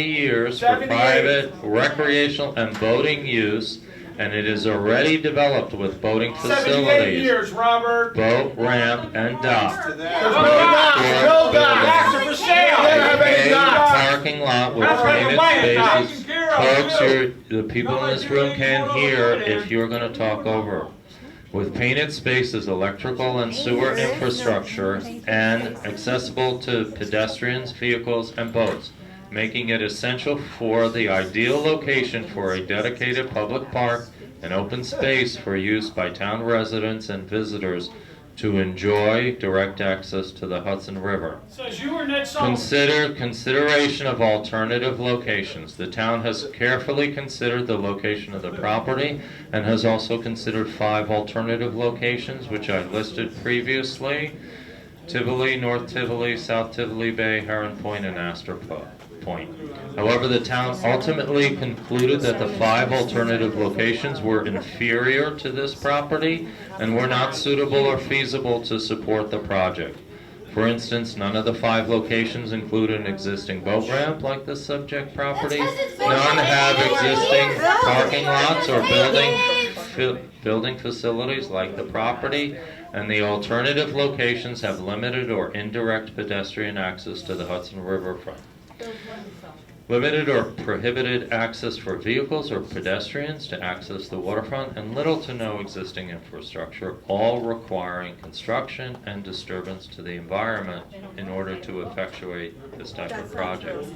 years for private recreational and boating use, and it is already developed with boating facilities, years, Robert. boat ramp, and dock. Parking lot with painted spaces. Folks, the people in this room can hear if you're going to talk over. With painted spaces, electrical and sewer infrastructure, and accessible to pedestrians, vehicles, and boats, making it essential for the ideal location for a dedicated public park and open space for use by town residents and visitors to enjoy direct access to the Hudson River. Consideration of alternative locations. The town has carefully considered the location of the property and has also considered 5 alternative locations, which I listed previously: Tivoli, North Tivoli, South Tivoli Bay, Heron Point, and Astor Point. However, the town ultimately concluded that the 5 alternative locations were inferior to this property and were not suitable or feasible to support the project. For instance, none of the 5 locations include an existing boat ramp like the subject property. None have existing parking lots or building facilities like the property, and the alternative locations have limited or indirect pedestrian access to the Hudson Riverfront. Limited or prohibited access for vehicles or pedestrians to access the waterfront, and little to no existing infrastructure, all requiring construction and disturbance to the environment in order to effectuate this type of project.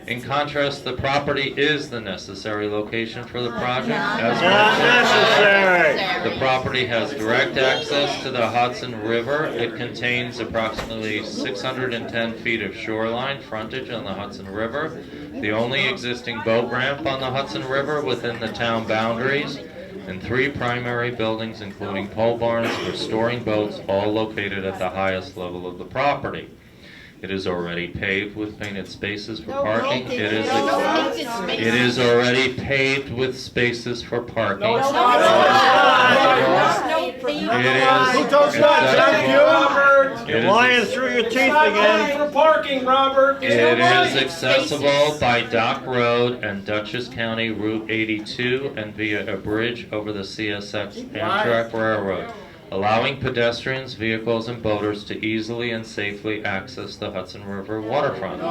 In contrast, the property is the necessary location for the project. As necessary. The property has direct access to the Hudson River. It contains approximately 610 feet of shoreline frontage on the Hudson River, the only existing boat ramp on the Hudson River within the town boundaries, and 3 primary buildings, including pole barns for storing boats, all located at the highest level of the property. It is already paved with painted spaces for parking. It is already paved with spaces for parking. It is accessible by Dock Road and Dutchess County Route 82 and via a bridge over the CSX Amtrak Railroad, allowing pedestrians, vehicles, and boaters to easily and safely access the Hudson River waterfront.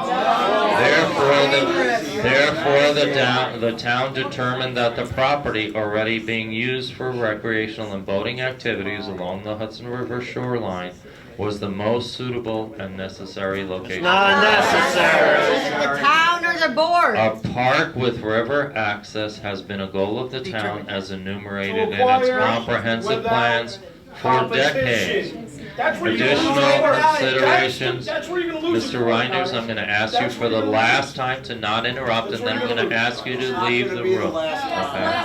Therefore, the town determined that the property already being used for recreational and boating activities along the Hudson River shoreline was the most suitable and necessary location. Not necessary. The town or the board? A park with river access has been a goal of the town as enumerated in its comprehensive plans for decades. Additional considerations, Mr. Reinders, I'm going to ask you for the last time to not interrupt, and then I'm going to ask you to leave the room. Okay?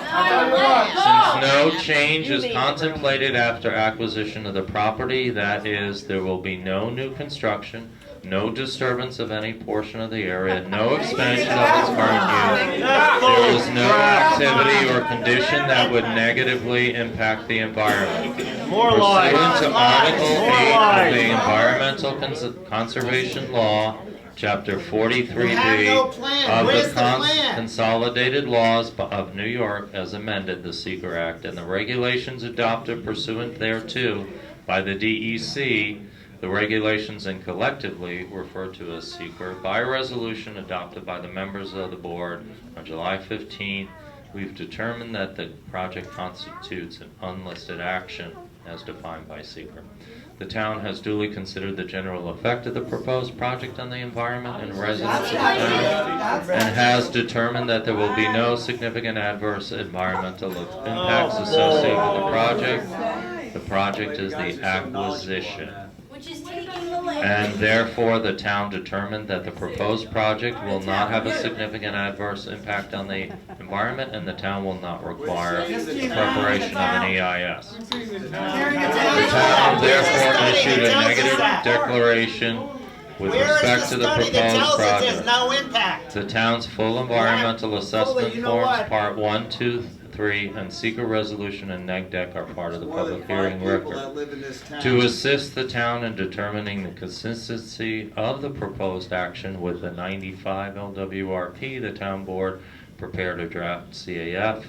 Since no change is contemplated after acquisition of the property, that is, there will be no new construction, no disturbance of any portion of the area, no expansion of its current use. There is no activity or condition that would negatively impact the environment. Pursuant to Article 8 of the Environmental Conservation Law, Chapter 43B of the Consolidated Laws of New York as amended, the Seeker Act, and the regulations adopted pursuant thereto by the DEC, the regulations and collectively referred to as Seeker, by resolution adopted by the members of the board on July 15th, we've determined that the project constitutes an unlisted action as defined by Seeker. The town has duly considered the general effect of the proposed project on the environment and residents of the town and has determined that there will be no significant adverse environmental impacts associated with the project. The project is the acquisition. And therefore, the town determined that the proposed project will not have a significant adverse impact on the environment, and the town will not require preparation of an EIS. The town therefore issued a negative declaration with respect to the proposed project. The town's full environmental assessment forms, Part 1, 2, 3, and Seeker resolution and neg deck are part of the public hearing record. To assist the town in determining the consistency of the proposed action with the 95 LWRP, the town board prepared a draft CAF.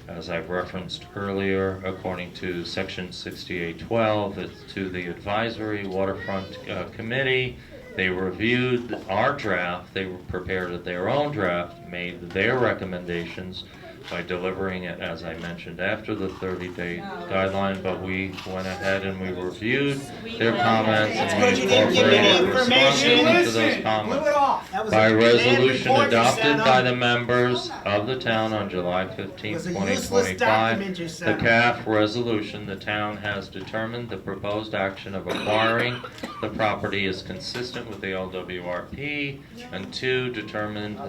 As I've referenced earlier, according to Section 6812, it's to the Advisory Waterfront Committee. They reviewed our draft, they prepared their own draft, made their recommendations by delivering it, as I mentioned, after the 30-day guideline, but we went ahead and we reviewed their comments and we incorporated responses to those comments. By resolution adopted by the members of the town on July 15, 2025, the CAF resolution, the town has determined the proposed action of acquiring the property is consistent with the LWRP, and 2, determined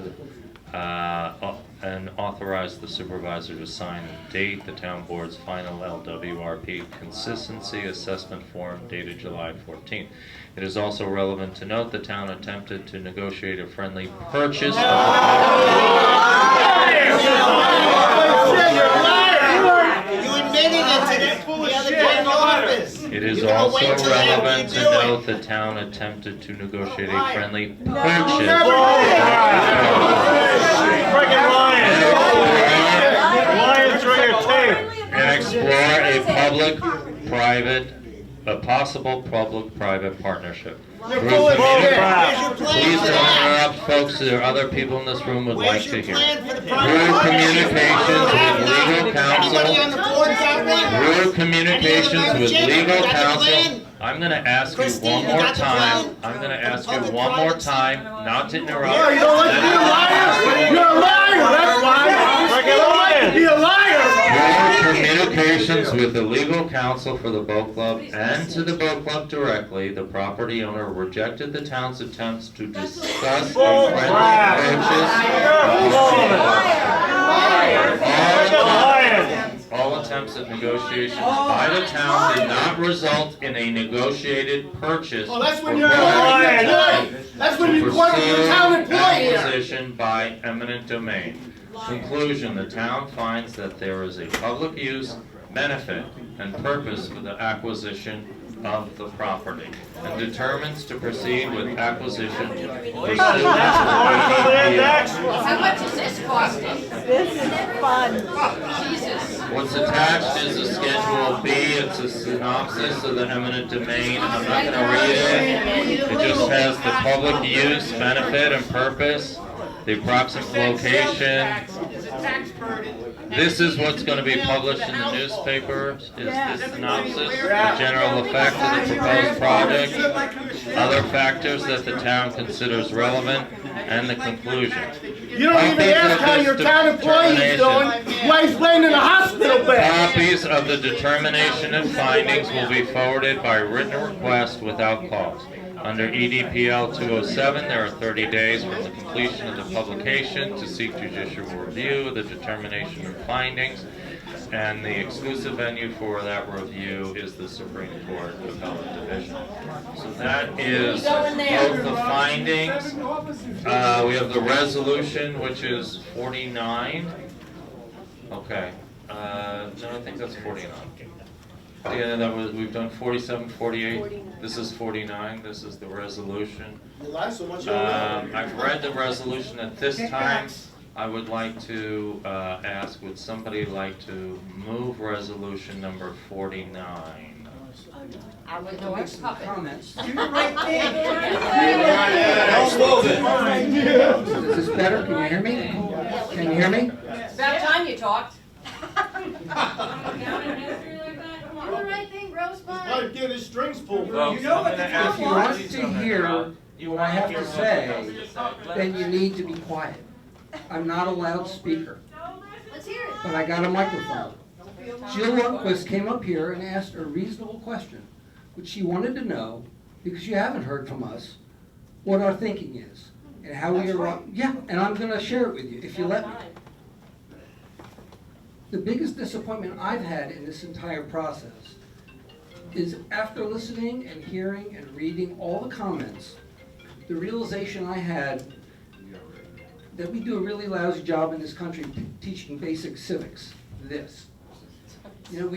and authorize the supervisor to sign and date the town board's final LWRP consistency assessment form dated July 14th. It is also relevant to note the town attempted to negotiate a friendly purchase of It is also relevant to note the town attempted to negotiate a friendly purchase and explore a possible public-private partnership. Please don't interrupt, folks. There are other people in this room who would like to hear. Through communications with legal counsel, I'm going to ask you one more time. I'm going to ask you one more time not to interrupt. You're a liar! You're a liar! That's why! Be a liar! Through communications with the legal counsel for the boat club and to the boat club directly, the property owner rejected the town's attempts to discuss a friendly purchase. All attempts at negotiations by the town did not result in a negotiated purchase. Oh, that's when you're a liar. That's when you work with your town employee. Acquisition by eminent domain. Conclusion, the town finds that there is a public use, benefit, and purpose for the acquisition of the property and determines to proceed with acquisition pursuant How much is this costing? This is fun. Jesus. What's attached is a Schedule B. It's a synopsis of the eminent domain. I'm not going to read it. It just has the public use, benefit, and purpose, the approximate location. This is what's going to be published in the newspaper, is the synopsis, the general effect of the proposed project, other factors that the town considers relevant, and the conclusion. You don't even ask how your town employee is doing while he's laying in a hospital bed. Copies of the determination and findings will be forwarded by written request without cost. Under EDPL 207, there are 30 days from the completion of the publication to seek judicial review of the determination and findings, and the exclusive venue for that review is the Supreme Court Appellate Division. So that is both the findings. We have the resolution, which is 49. Okay. No, I think that's 49. Yeah, that was, we've done 47, 48. This is 49. This is the resolution. I've read the resolution. At this time, I would like to ask, would somebody like to move resolution number 49? I would know what's comments. Do the right thing. Is this better? Can you hear me? Can you hear me? It's about time you talked. Do the right thing, Rosebud. Get his strings pulled. You know what if you want to hear what I have to say, then you need to be quiet. I'm not a loudspeaker. Let's hear it. But I got a microphone. Jill Lundquist came up here and asked a reasonable question, which she wanted to know, because you haven't heard from us, what our thinking is. And how we are, yeah, and I'm gonna share it with you, if you let me. The biggest disappointment I've had in this entire process is after listening and hearing and reading all the comments, the realization I had that we do a really lousy job in this country teaching basic civics, this. You know,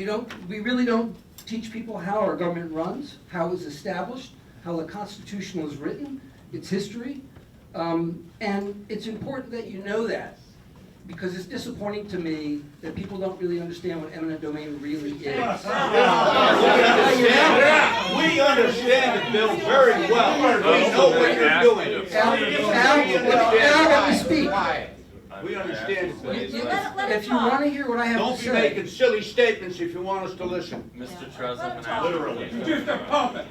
we really don't teach people how our government runs, how it was established, how the Constitution was written, its history, and it's important that you know that. Because it's disappointing to me that people don't really understand what eminent domain really is. We understand the bill very well. We know what you're doing. Now let me speak. We understand the bill. If you want to hear what I have to say. Don't be making silly statements if you want us to listen. Mr. Trezor, literally. Just a puppet.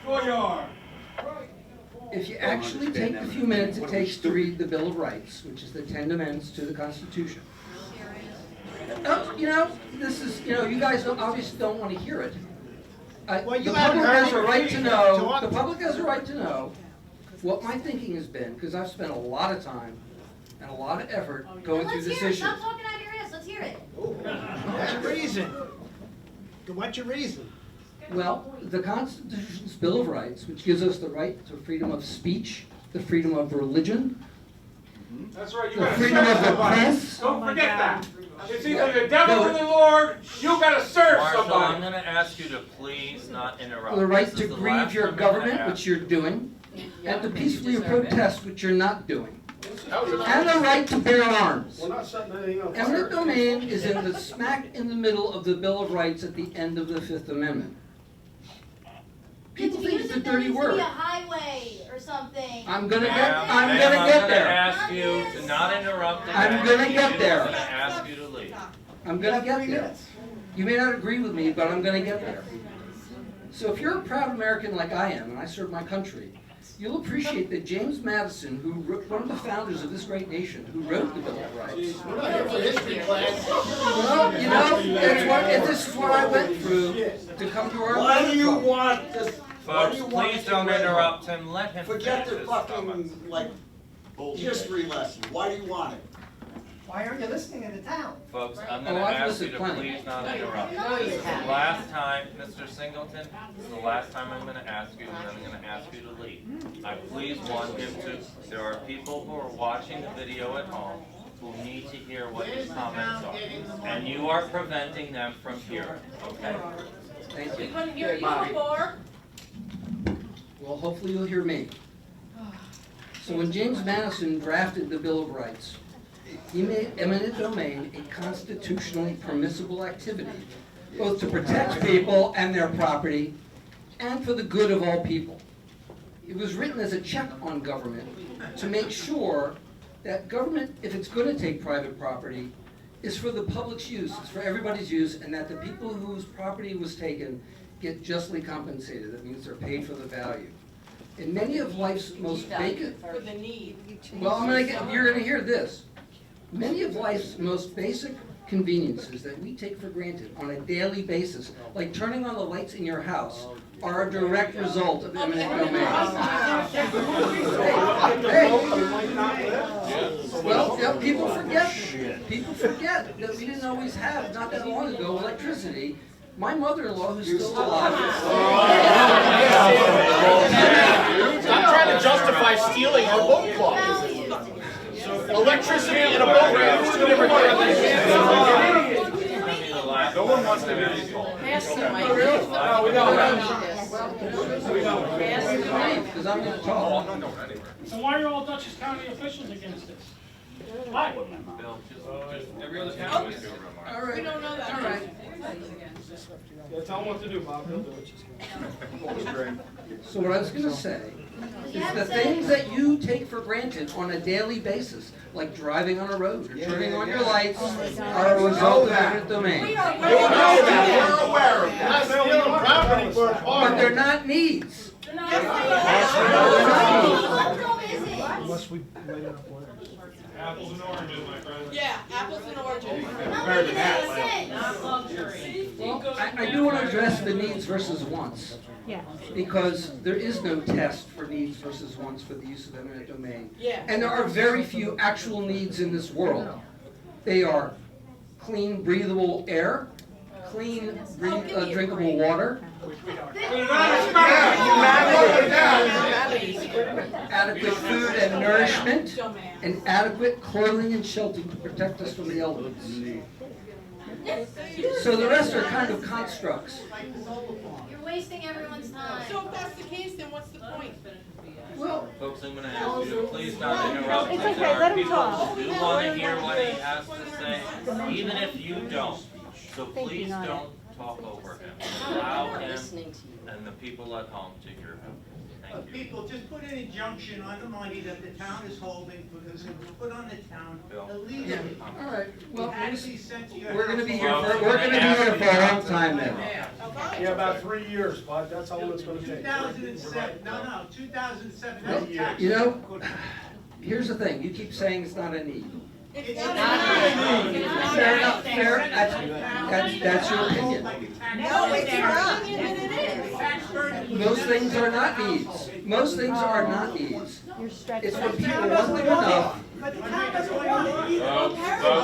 Go your. If you actually take the few minutes it takes to read the Bill of Rights, which is the 10 amendments to the Constitution. You know, this is, you know, you guys obviously don't want to hear it. The public has a right to know, the public has a right to know what my thinking has been, because I've spent a lot of time and a lot of effort going through this issue. Stop talking out of your ass. Let's hear it. What's your reason? What's your reason? Well, the Constitution's Bill of Rights, which gives us the right to freedom of speech, the freedom of religion, That's right, you the gotta freedom serve of the somebody. press. Don't forget that. It's either the devil or the Lord, you gotta serve Marshall, I'm somebody. going to ask you to please not interrupt. The right This to is the grieve last your time I'm gonna government, ask which you're doing, and to peacefully deserve it. protest, which you're not doing. And the right to bear arms. We're not setting anything up. Eminent domain is in the smack in the middle of the Bill of Rights at the end of the Fifth Amendment. People think it's a dirty word. A highway or something. I'm gonna I'm get gonna there. ask you to not interrupt. the I'm next gonna get meeting. there. I'm gonna ask you to leave. I'm gonna get there. You may not agree with me, but I'm gonna get there. So if you're a proud American like I am, and I serve my country, you'll appreciate that James Madison, who one of the founders of this great nation, who wrote the Bill of Rights. We're not here for history class. Well, you know, this is what I went through to come to our. Why do you want this? Folks, please don't interrupt him. Let him Forget finish the his fucking, comments. like, history lesson. Why do you want it? Why aren't you listening in the town? Folks, I'm going to I've ask you listened to plenty. please not interrupt. No, you This is the haven't. last time, Mr. Singleton, this is the last time I'm going to ask you, and then I'm going to ask you to leave. I please want him to, there are people who are watching the video at home who need to hear what his comments are, and you are preventing them from hearing, okay? Thank We you. couldn't hear you before. Well, hopefully you'll hear me. So when James Madison drafted the Bill of Rights, he made eminent domain a constitutionally permissible activity, both to protect people and their property, and for the good of all people. It was written as a check on government to make sure that government, if it's going to take private property, is for the public's use, it's for everybody's use, and that the people whose property was taken get justly compensated. That means they're paid for the value. In many of life's most basic, For the need. well, you're gonna hear this. Many of life's most basic conveniences that we take for granted on a daily basis, like turning on the lights in your house, are a direct result of eminent domain. Well, yeah, people forget that we didn't always have, not that long ago, electricity. My mother-in-law, who's still alive. Stop trying to justify stealing our boat club. Electricity and a boat ramp is two different things. No one wants to be Pass the mic. No, we don't. Because I'm gonna talk. So why are all Dutchess County officials against this? Why? Every other town was doing All right. We don't know that. All right. Yeah, tell them what to do, Bob. They'll do it. So what I was gonna say is the things that you take for granted on a daily basis, like driving on a road or turning on your lights, are a result of eminent domain. We're aware of that. Stealing property for a But they're not needs. Unless we write it up later. Apples and oranges, my friend. Yeah, apples and oranges. Not luxury. Well, I do want to address the needs versus wants. Yeah. Because there is no test for needs versus wants for the use of eminent domain. Yeah. And there are very few actual needs in this world. They are clean, breathable air, clean, drinkable water, adequate food and nourishment, and adequate clothing and shelter to protect us from the elements. So the rest are kind of constructs. You're wasting everyone's time. So if that's the case, then what's the point? Well, Folks, I'm gonna ask you to please not interrupt. It's because okay, there let are him people talk. who do wanna hear what he has to say, even if you don't. So please don't talk over him. Allow him and the people at home to hear him. Thank you. People, just put an injunction on the money that the town is holding, because it was put on the town illegally. All right, well, It had to be sent to your we're gonna be here household. for, we're gonna be here for a long time now. Yeah, about 3 years, Bud. That's how long it's gonna take. 2007, no, 2007. No, that's tax. You know, here's the thing, you keep saying it's not a need. It's Fair enough, that's your opinion. No, it's not. Most things are not needs. Most things are not needs. It's when people want them enough. Folks,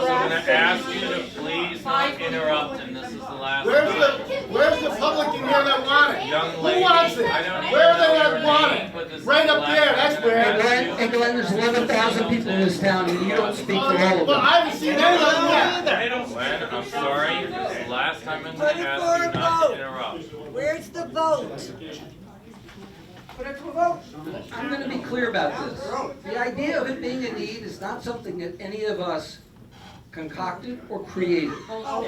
I'm gonna ask you to please not interrupt, and this is the last time. Where's the public in here that want it? Young Who lady, wants it? I don't Where are even they know that your want name, it? but this is Right the up last there, time that's I'm where. gonna ask you. And Glenn, there's 11,000 people in this town, and you don't speak for all of Well, them. I haven't seen any of them yet. Glenn, I'm sorry, this is the last time I'm gonna ask you not to interrupt. Where's the vote? Put it to a vote. I'm gonna be clear about this. The idea of it being a need is not something that any of us concocted or created. Time out.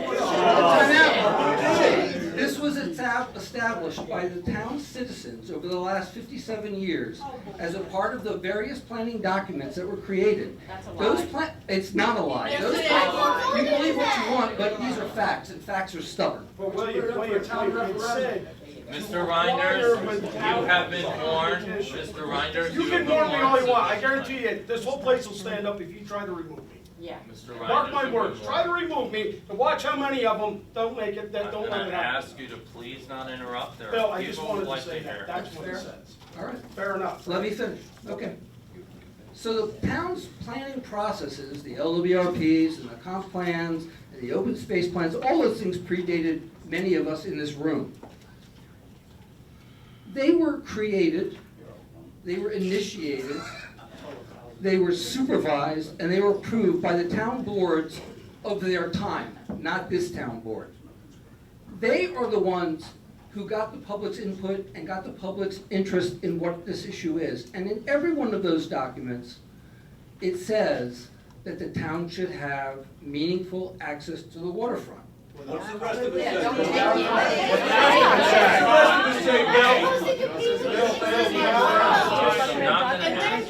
This was established by the town's citizens over the last 57 years as a part of the various planning documents that were created. It's not a lie. You believe what you want, but these are facts, and facts are stubborn. But William, said. Mr. Reinders, you have been warned. Mr. Reinders, You can warn me all you want. I guarantee you, this whole place will stand up if you try to remove me. Yeah. Mr. Reinders. Mark my words. Try to remove me, and watch how many of them don't make it, that I'm don't let gonna it happen. ask you to please not interrupt. There Bill, are I just people who wanted like to say to hear. that. That's what it says. All right. Fair enough. Let me finish. Okay. So the town's planning processes, the LWRPs and the comp plans and the open space plans, all those things predated many of us in this room. They were created, they were initiated, they were supervised, and they were approved by the town boards of their time, not this town board. They are the ones who got the public's input and got the public's interest in what this issue is. And in every one of those documents, it says that the town should have meaningful access to the waterfront. What's the rest of it say? What's the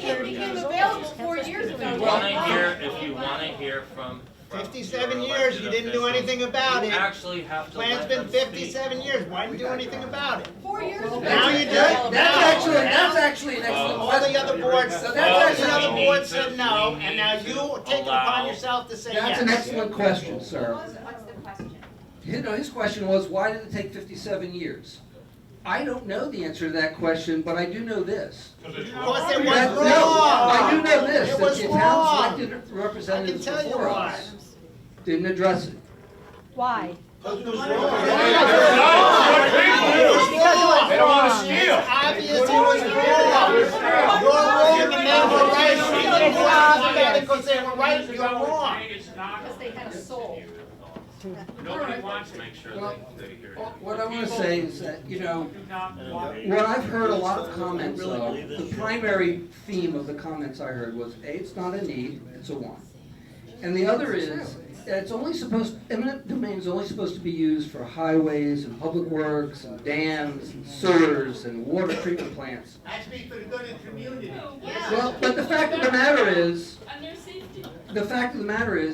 It became available 4 years ago. If you wanna hear from 57 years, you didn't do anything about it. You actually have to Plan's let been them speak. 57 years, why didn't you do anything about it? 4 years ago. Now you do it. That's actually an excellent All the other boards, So all that's the other actually- boards said no, and now you take it upon yourself to say yes. That's an excellent question, sir. What's the question? His question was, why did it take 57 years? I don't know the answer to that question, but I do know this. Because it was That- wrong. No, I do know this, It that was the wrong. town selected representatives I can tell you before why. us didn't address it. Why? Because it was wrong. It's obvious it was wrong. You're wrong and they were right. You didn't want to it because they were right, you're wrong. Because they had a soul. Nobody wants to make sure Well, they hear it. What I want to say is that, what I've heard a lot of comments of, the primary theme of the comments I heard was, A, it's not a need, it's a want. And the other is, that it's only eminent domain is only supposed to be used for highways and public works and dams and sewers and water treatment plants. I speak for the good of the community. Well, but the fact of the matter is,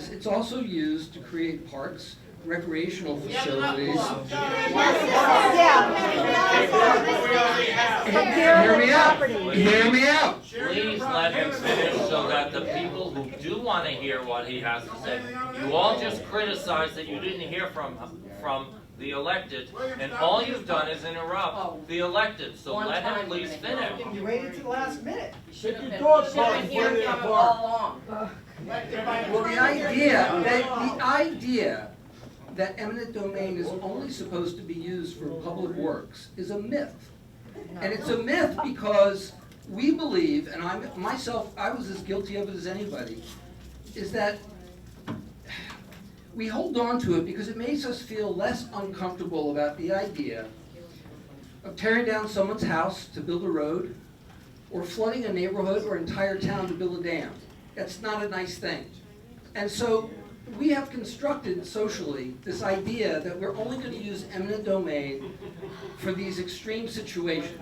it's also used to create parks, recreational facilities. Hear me out. Hear me out. Please let him finish so that the people who do want to hear what he has to say, you all just criticized that you didn't hear from the elected, and all you've done is interrupt the elected, so let him please finish. You waited to the last minute. Should have been hearing from him all along. Well, the idea that eminent domain is only supposed to be used for public works is a myth. And it's a myth because we believe, and I was as guilty of it as anybody, is that we hold on to it because it makes us feel less uncomfortable about the idea of tearing down someone's house to build a road, or flooding a neighborhood or entire town to build a dam. That's not a nice thing. And so we have constructed socially this idea that we're only going to use eminent domain for these extreme situations.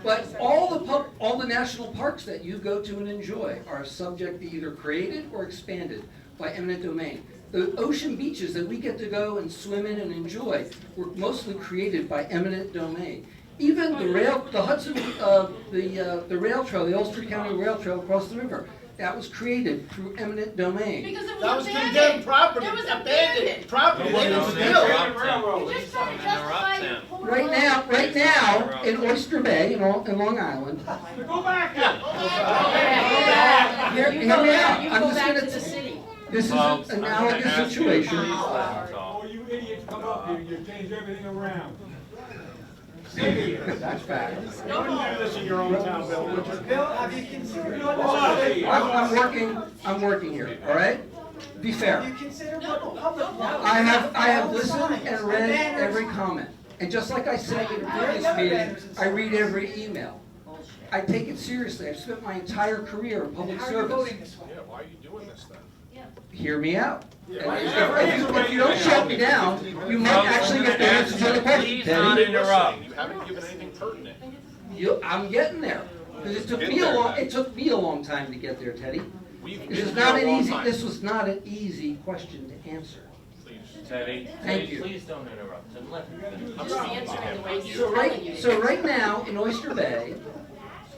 But all the national parks that you go to and enjoy are subject to either created or expanded by eminent domain. The ocean beaches that we get to go and swim in and enjoy were mostly created by eminent domain. Even the Hudson, the rail trail, the Ulster County Rail Trail across the river, that was created through eminent domain. Because it That was was abandoned. condemned property, It was abandoned property, they didn't steal it. You're just trying to justify him. Right now, in Oyster Bay, in Long Island. Go back there. Hear me out. You I'm go just back gonna. to the city. This is Folks, an I'm gonna analogous ask you to situation. please let him talk. Oh, you idiots come up here, you change everything around. Idiots. That's fact. You wouldn't do this in your own town, Bill. Bill, have you considered I'm working here, all right? Be fair. Have you considered what the public wants? I have listened and read every comment. And just like I said in a previous meeting, I read every email. I take it seriously. I've spent my entire career in public How are you service. voting this way? Yeah, why are you doing this then? Hear me out. And Yeah. if you don't shut me down, you might actually get the answer to the question. Please not Teddy. interrupt. You haven't given anything pertinent. I'm getting there. Because it took Get me there, a long, man. it took me a long time to get there, Teddy. We've This is been not here a an long easy, time. this was not an easy question to answer. Teddy, Thank you. please don't interrupt him, let him finish. I'm just answering the way he's So telling you. so right now, in Oyster Bay,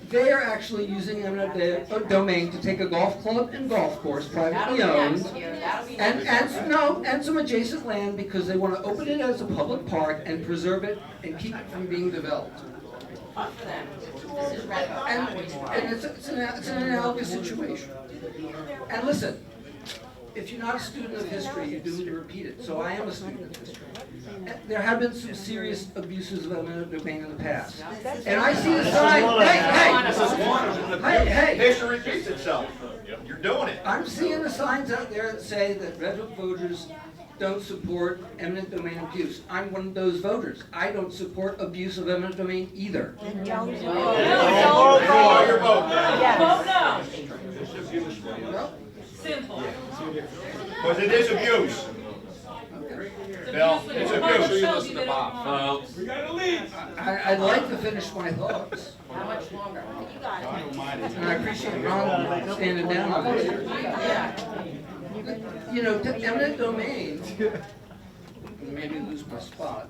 they are actually using eminent domain to take a golf club and golf course, privately owned, and some adjacent land because they want to open it as a public park and preserve it and keep it from being developed. Not for them. This is Red Hook, not Oyster Bay. And it's an analogous situation. And listen, if you're not a student of history, you're doomed to repeat it. So I am a student of history. There have been some serious abuses of eminent domain in the past. And I see the sign, This is one of them. hey. History repeats itself. You're doing it. I'm seeing the signs out there that say that Red Hook voters don't support eminent domain abuse. I'm one of those voters. I don't support abuse of eminent domain either. Simple. Because it is abuse. Bill, it's abuse. Folks, I'd like to finish my thoughts. How much longer? And I appreciate Ron standing down on this. You know, eminent domain, made me lose my spot.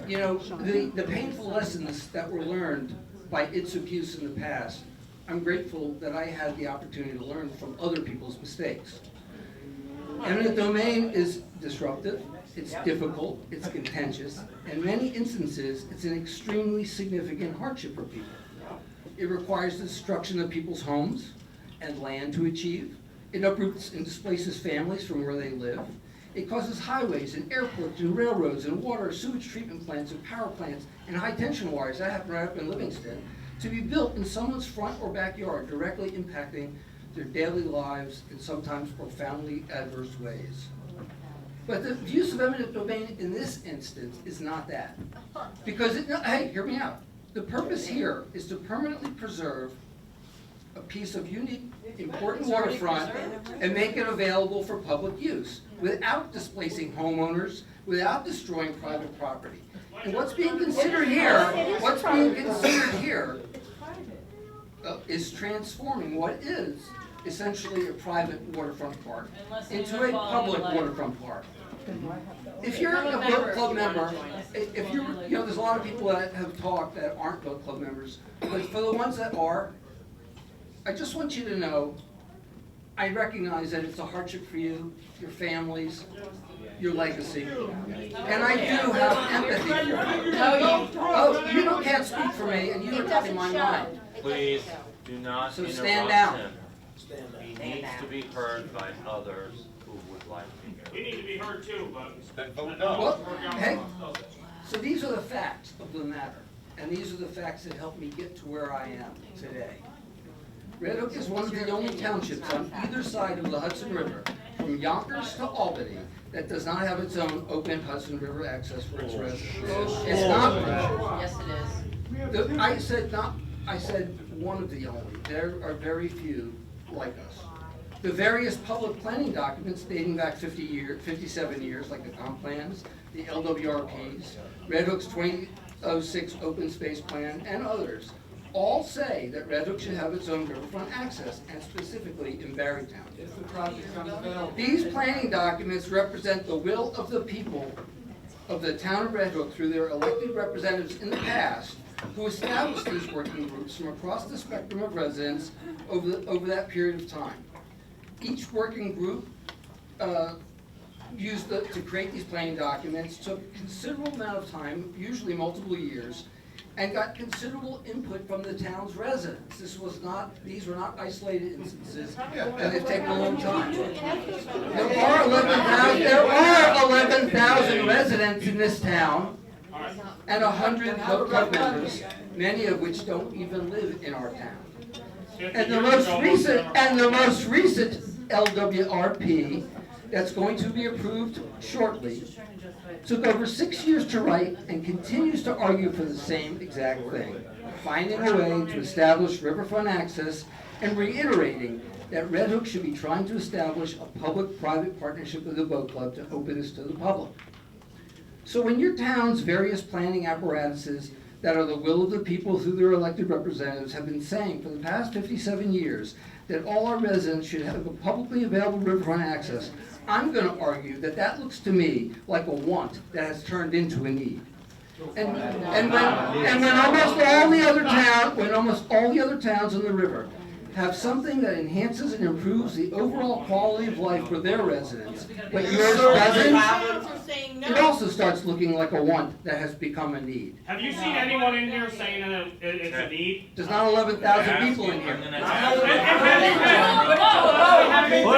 You know, the painful lessons that were learned by its abuse in the past, I'm grateful that I had the opportunity to learn from other people's mistakes. Eminent domain is disruptive, it's difficult, it's contentious, and in many instances, it's an extremely significant hardship for people. It requires the destruction of people's homes and land to achieve. It uproots and displaces families from where they live. It causes highways and airports and railroads and water, sewage treatment plants and power plants and high tension wires, that happened right up in Livingston, to be built in someone's front or backyard, directly impacting their daily lives in sometimes profoundly adverse ways. But the use of eminent domain in this instance is not that. Because, hey, hear me out. The purpose here is to permanently preserve a piece of unique, important waterfront and make it available for public use without displacing homeowners, without destroying private property. And what's being considered here, is transforming what is essentially a private waterfront park into a public waterfront park. If you're a boat club member, if you're, you know, there's a lot of people that have talked that aren't boat club members, but for the ones that are, I just want you to know, I recognize that it's a hardship for you, your families, your legacy, and I do have empathy for you. Oh, you can't speak for me, and you are not in my mind. please do not So interrupt stand down. him. He needs to be heard by others who would like to hear. We need to be heard too, but. Well, hey, so these are the facts of the matter, and these are the facts that helped me get to where I am today. Red Hook is one of the only townships on either side of the Hudson River, from Yonkers to Albany, that does not have its own open Hudson River access for its residents. It's not. Yes, it is. I said one of the only. There are very few like us. The various public planning documents dating back 57 years, like the comp plans, the LWRPs, Red Hook's 2006 open space plan, and others, all say that Red Hook should have its own riverfront access, and specifically in Barrytown. If the project comes available. These planning documents represent the will of the people of the town of Red Hook through their elected representatives in the past, who established these working groups from across the spectrum of residents over that period of time. Each working group used to create these planning documents took a considerable amount of time, usually multiple years, and got considerable input from the town's residents. These were not isolated instances, and they've taken a long time. There are 11,000 residents in this town, and 100 boat club members, many of which don't even live in our town. And the most recent LWRP that's going to be approved shortly took over 6 years to write and continues to argue for the same exact thing, finding a way to establish riverfront access and reiterating that Red Hook should be trying to establish a public-private partnership with the boat club to open this to the public. So when your town's various planning apparatuses that are the will of the people through their elected representatives have been saying for the past 57 years that all our residents should have a publicly available riverfront access, I'm going to argue that that looks to me like a want that has turned into a need. And when almost all the other towns on the river have something that enhances and improves the overall quality of life for their residents, but yours doesn't, it also starts looking like a want that has become a need. Have you seen anyone in here saying that it's a need? There's not 11,000 people in here. Put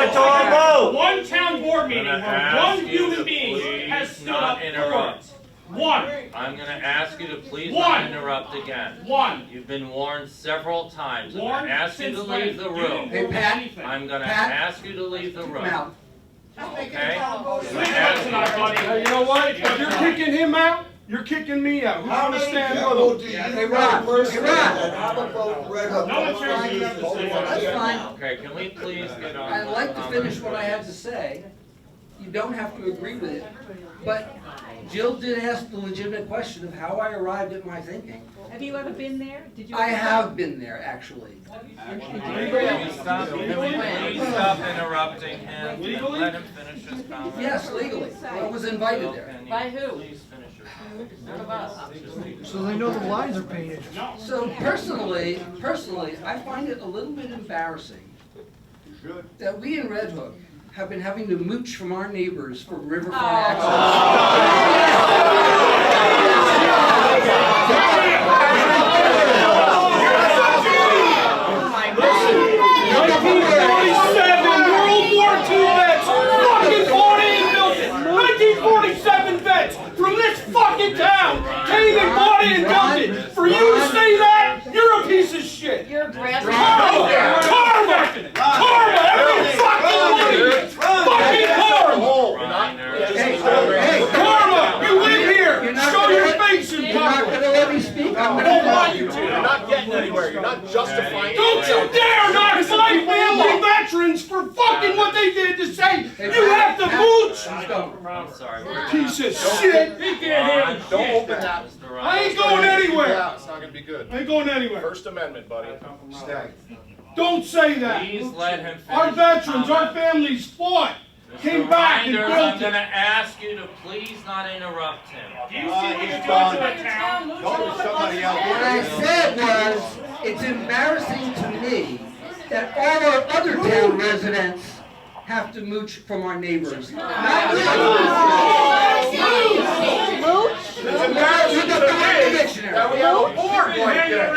it to a vote. One town board meeting where one human being has stood up for it. One. I'm going to ask you to please not interrupt again. One. You've been warned several times. I'm going Warned to ask you to since leave when? the You room. didn't do anything. I'm going to Pat, ask you to leave the room. Now, Okay? Hey, you know what? If you're kicking him out, you're kicking me out. Who's gonna stand with him? Hey, Rob, No one cares what you have to say. That's fine. Okay, can we please get on? I'd like to with finish what I comments? had to say. You don't have to agree with it, but Jill did ask the legitimate question of how I arrived at my thinking. Have you ever been there? Did you? I have been there, actually. Can we stop interrupting him and let him finish his comments? Yes, legally. I was invited there. Can you By who? Please finish your comments? None of us. So they know the lines are painted. So personally, I find it a little bit embarrassing that we in Red Hook have been having to mooch from our neighbors for riverfront from this fucking town came and bought it and built it. For you to say that, you're a piece of shit. You're a grass. Karma! Every fucking one! Fucking karma! Karma! You live here! Show your face in You're not public! gonna let me speak? I don't want you to. You're not getting anywhere. You're not justifying. Don't you dare knock my family veterans for fucking what they did to say you have to mooch! I'm sorry. Piece of shit! Don't open that. I ain't going anywhere! Yeah, it's not gonna be good. I ain't going anywhere. First Amendment, buddy. Stay. Don't say that! Please let him finish. Our veterans, his our comment. families fought, Mr. came back and Reinders, I'm built gonna it. ask you to please not interrupt him. Do you see what you're doing to the town? Go to somebody else. What I said was, it's embarrassing to me that all our other town residents have to mooch from our neighbors. Not you. It's embarrassing to me that we have a board like this.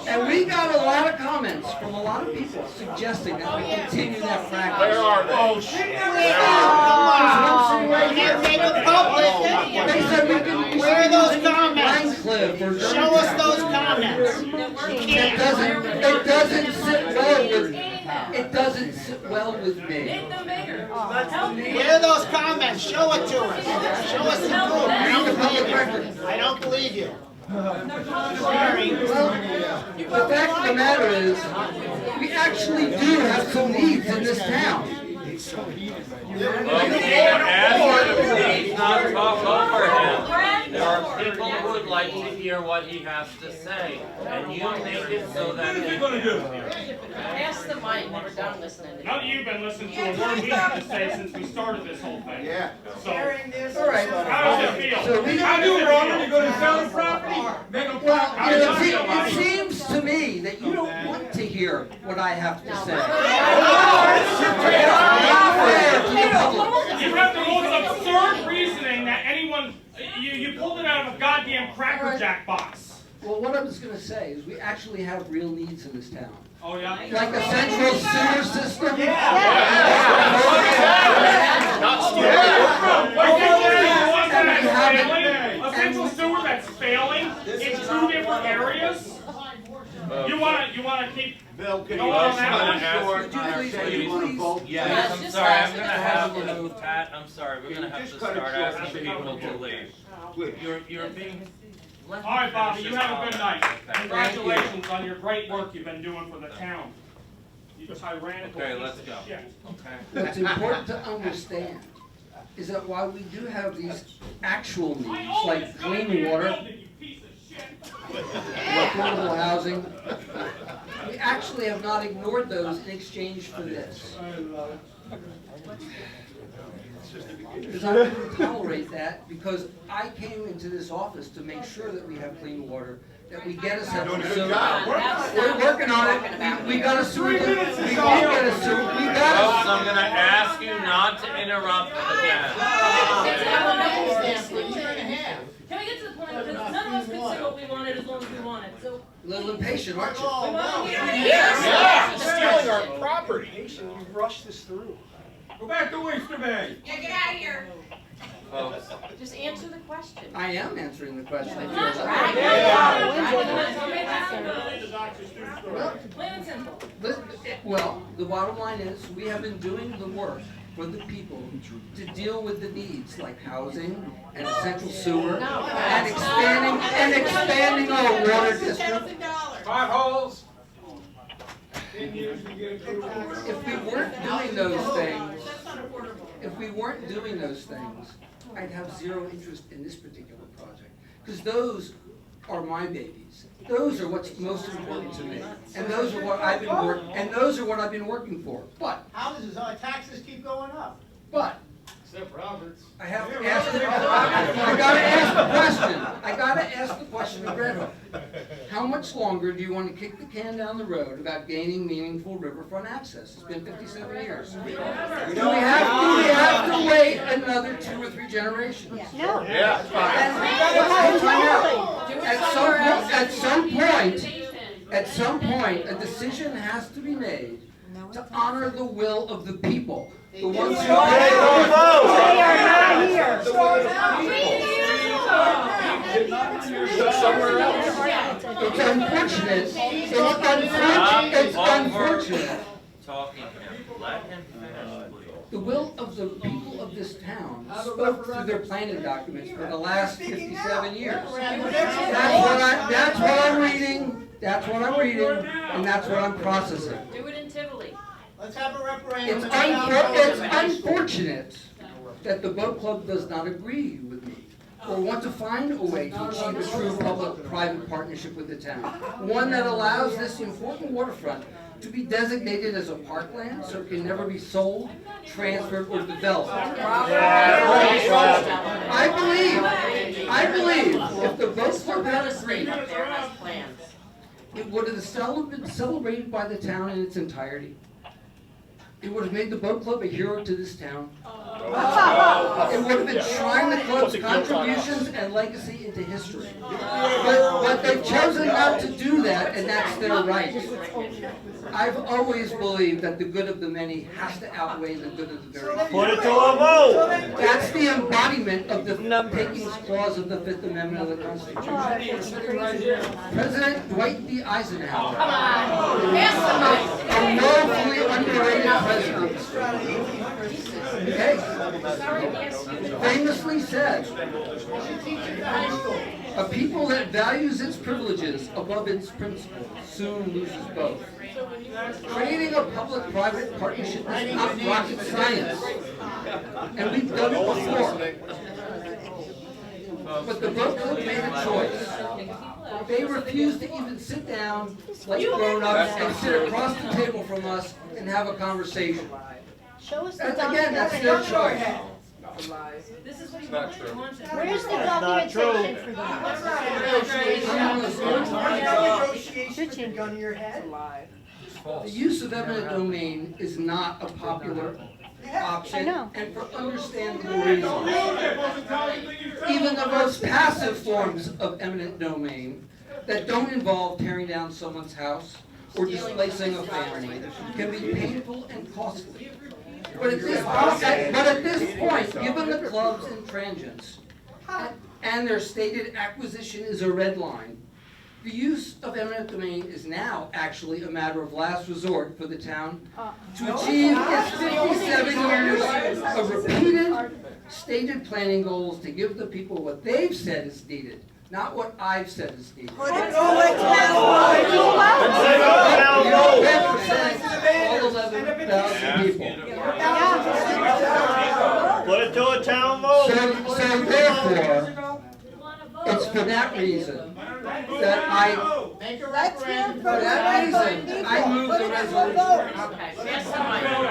And we got a lot of comments from a lot of people suggesting that we continue that practice. Where are they? Oh, shit. Make it public. They said we can. Where are those comments? Cliff or Show us those comments. It doesn't sit well with me. It doesn't sit well with me. Where are those comments? Show it to us. Show us the proof. I don't believe you. Sorry. The fact of the matter is, we actually do have some needs in this town. Okay, I'm asking you to please not talk over him. There are people who would like to hear what he has to say, and you make it so that he can hear. Pass the mic, we're done listening. Now that you've been listening to a word we have to say since we started this whole thing. Yeah. So, All right. how does it feel? So we How does it feel? You gonna sell the property? Make a Well, How does it feel? it seems to me that you don't want to hear what I have to say. You have the most absurd reasoning that anyone, you pulled it out of a goddamn Cracker Jack box. Well, what I was going to say is we actually have real needs in this town. Oh, yeah? Like a central sewer system. Not stealing. A central sewer that's failing in 2 different areas? You wanna keep Bill, can going you on ask that one? Yes, I'm sorry, I'm gonna have to, Pat, I'm sorry, we're gonna have to start asking people to leave. You're being left. All right, Bobby, you have a good night. Okay. Congratulations on your great work you've been doing for the town. You tyrannical Okay, piece let's of go. shit. Okay. What's important to understand is that while we do have these actual needs, like clean water, affordable housing, we actually have not ignored those in exchange for this. Because I couldn't tolerate that, because I came into this office to make sure that we have clean water, that we get a central sewer. We're working on it. We got a sewer. We can get a sewer. We got Folks, I'm gonna ask you not to interrupt again. Can we get to the point, because none of us could say what we wanted as long as we wanted, so. a little impatient, aren't you? Yeah, stealing our property. You rushed this through. Go back to Oyster Bay. Yeah, get out of here. Folks, Just answer the question. I am answering the question. Plain and simple. Well, the bottom line is, we have been doing the work for the people to deal with the needs like housing and essential sewer and expanding our water district. Potholes. If we weren't doing those things, I'd have zero interest in this particular project. Because those are my babies. Those are what's most important to me. And those are what I've been working for. But Houses, taxes keep going up. But Except Roberts. I have to ask the question of Red Hook. How much longer do you want to kick the can down the road about gaining meaningful riverfront access? It's been 57 years. Do we have to wait another 2 or 3 generations? No. Yeah. At some point, a decision has to be made to honor the will of the people. The ones who They are not here. Somewhere else. It's unfortunate. It's unfortunate. Talking to him. Let him finish, please. The will of the people of this town spoke through their planning documents for the last 57 years. That's what I'm reading, and that's what I'm processing. Do it in Tivoli. Let's have a referendum. It's unfortunate that the boat club does not agree with me or want to find a way to achieve a true public-private partnership with the town. One that allows this important waterfront to be designated as a parkland so it can never be sold, transferred, or developed. I believe if the boat club had agreed, it would have been celebrated by the town in its entirety. It would have made the boat club a hero to this town. It would have enshrined the club's contributions and legacy into history. But they've chosen not to do that, and that's their right. I've always believed that the good of the many has to outweigh the good of the very few. Put it to a vote. That's the embodiment of the takings clause of the Fifth Amendment of the Constitution. President Dwight D. Eisenhower, a woefully underrated president, famously said, "A people that values its privileges above its principles soon loses both." Creating a public-private partnership is not rocket science, and we've done it before. But the boat club made a choice. They refused to even sit down like grown-ups and sit across the table from us and have a conversation. Show us the Again, that's their choice. This is what he Not wanted. true. Where's the documentation for Negotiation gun to your head. The use of eminent domain is not a popular option, and for understandable reasons. Even the most passive forms of eminent domain that don't involve tearing down someone's house or displacing a family can be painful and costly. But at this point, given the club's intransigence and their stated acquisition is a red line, the use of eminent domain is now actually a matter of last resort for the town to achieve its 57 years of repeated stated planning goals to give the people what they've said is needed, not what I've said is needed. All 11,000 people. Put it to a town vote. So therefore, it's for that reason that I move the resolution.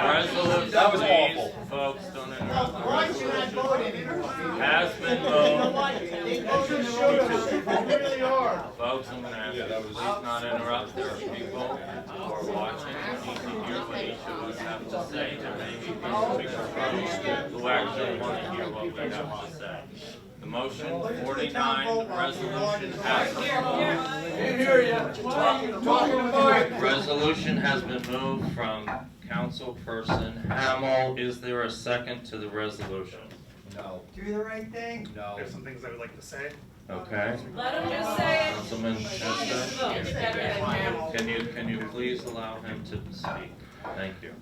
Resolution, That was awful. folks, don't interrupt the Why should I resolution. vote it? Has been moved. They voted showed us who really are. Folks, I'm gonna ask you to please not interrupt. There are people who are watching and need to hear what each of us have to say. There may be people who actually want to hear what we have to say. The motion 49, resolution has been Resolution has been moved from Councilperson Hamel. Is there a second to the resolution? No. Do the right thing? No. There's some things I would like to say. Okay. Let him just say it. Councilman Chester, It's better than Hamel. can you please allow him to speak? Thank you.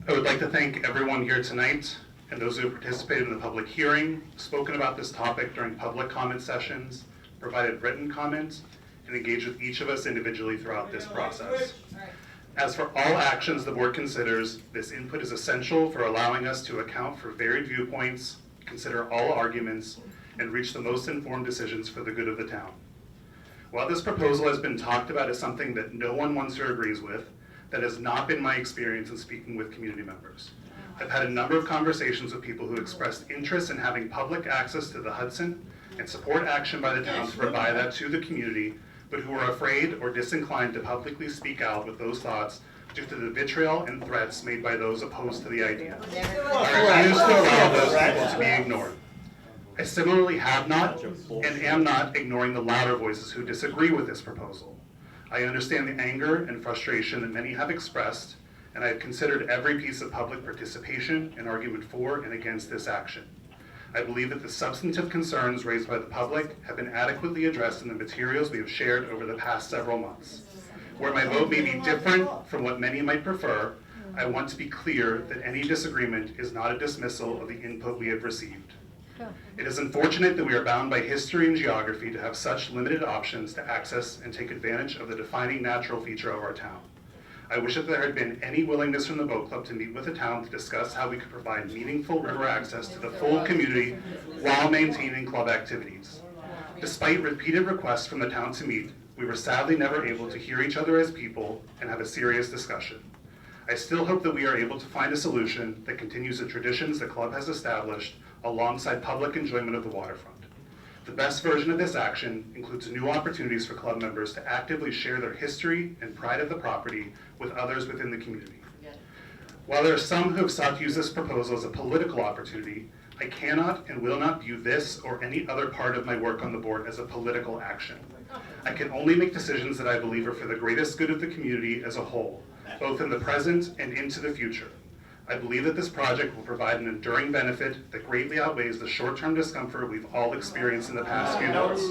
I would like to thank everyone here tonight and those who have participated in the public hearing, spoken about this topic during public comment sessions, provided written comments, and engaged with each of us individually throughout this process. As for all actions the board considers, this input is essential for allowing us to account for varied viewpoints, consider all arguments, and reach the most informed decisions for the good of the town. While this proposal has been talked about as something that no one wants or agrees with, that has not been my experience in speaking with community members. I've had a number of conversations with people who expressed interest in having public access to the Hudson and support action by the town to provide that to the community, but who are afraid or disinclined to publicly speak out with those thoughts due to the vitriol and threats made by those opposed to the idea. I refuse to allow those people to be ignored. I similarly have not and am not ignoring the louder voices who disagree with this proposal. I understand the anger and frustration that many have expressed, and I have considered every piece of public participation and argument for and against this action. I believe that the substantive concerns raised by the public have been adequately addressed in the materials we have shared over the past several months. Where my vote may be different from what many might prefer, I want to be clear that any disagreement is not a dismissal of the input we have received. It is unfortunate that we are bound by history and geography to have such limited options to access and take advantage of the defining natural feature of our town. I wish that there had been any willingness from the boat club to meet with the town to discuss how we could provide meaningful river access to the full community while maintaining club activities. Despite repeated requests from the town to meet, we were sadly never able to hear each other as people and have a serious discussion. I still hope that we are able to find a solution that continues the traditions the club has established alongside public enjoyment of the waterfront. The best version of this action includes new opportunities for club members to actively share their history and pride of the property with others within the community. While there are some who have sought to use this proposal as a political opportunity, I cannot and will not view this or any other part of my work on the board as a political action. I can only make decisions that I believe are for the greatest good of the community as a whole, both in the present and into the future. I believe that this project will provide an enduring benefit that greatly outweighs the short-term discomfort we've all experienced in the past few months.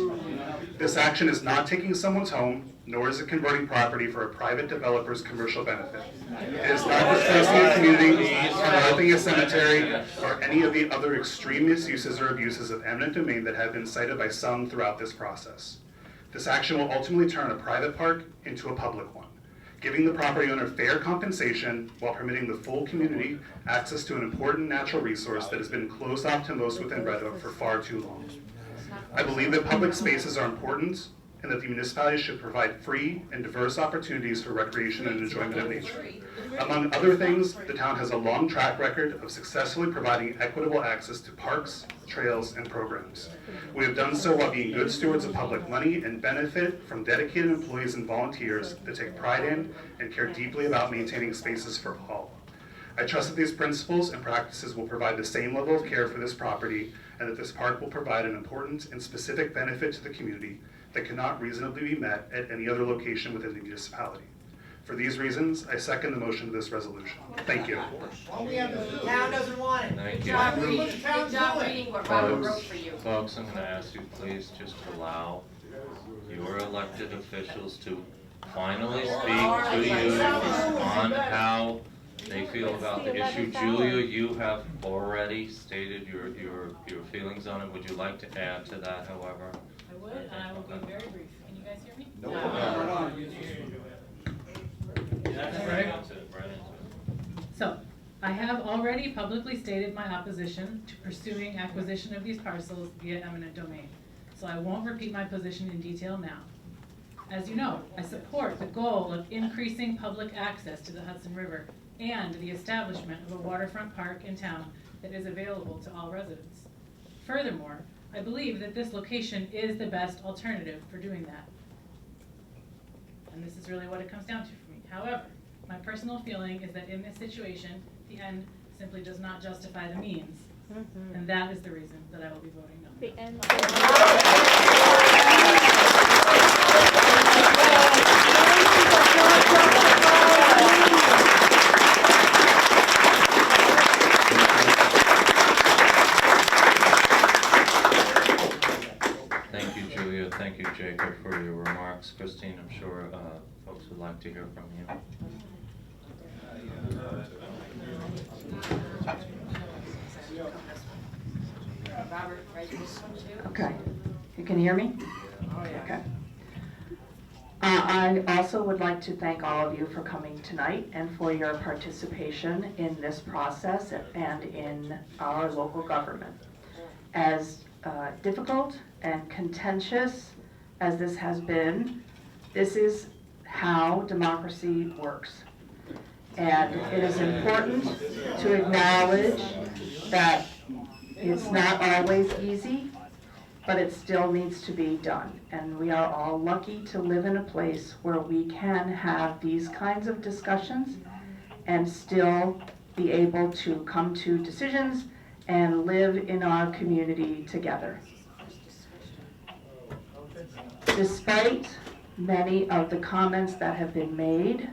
This action is not taking someone's home, nor is it converting property for a private developer's commercial benefit. It is not displacing a community, developing a cemetery, or any of the other extreme misuses or abuses of eminent domain that have been cited by some throughout this process. This action will ultimately turn a private park into a public one, giving the property owner fair compensation while permitting the full community access to an important natural resource that has been closed off to most within Red Hook for far too long. I believe that public spaces are important and that the municipality should provide free and diverse opportunities for recreation and enjoyment of nature. Among other things, the town has a long track record of successfully providing equitable access to parks, trails, and programs. We have done so while being good stewards of public money and benefit from dedicated employees and volunteers that take pride in and care deeply about maintaining spaces for all. I trust that these principles and practices will provide the same level of care for this property and that this park will provide an important and specific benefit to the community that cannot reasonably be met at any other location within the municipality. For these reasons, I second the motion of this resolution. Thank you. The town doesn't want it. Thank Good you. job reading what Robert wrote for you. Folks, I'm going to ask you please just allow your elected officials to finally speak to you on how they feel about the issue. Julia, you have already stated your feelings on it. Would you like to add to that, however? I would, and I will be very brief. Can you guys hear me? So, I have already publicly stated my opposition to pursuing acquisition of these parcels via eminent domain, so I won't repeat my position in detail now. As you know, I support the goal of increasing public access to the Hudson River and the establishment of a waterfront park in town that is available to all residents. Furthermore, I believe that this location is the best alternative for doing that. And this is really what it comes down to for me. However, my personal feeling is that in this situation, the end simply does not justify the means. And that is the reason that I will be voting no. The end. Thank you, Julia. Thank you, Jacob, for your remarks. Christine, I'm sure folks would like to hear from you. Robert, right this one too? Okay. You can hear me? Oh, yeah. Okay. I also would like to thank all of you for coming tonight and for your participation in this process and in our local government. As difficult and contentious as this has been, this is how democracy works. And it is important to acknowledge that it's not always easy, but it still needs to be done. And we are all lucky to live in a place where we can have these kinds of discussions and still be able to come to decisions and live in our community together. Despite many of the comments that have been made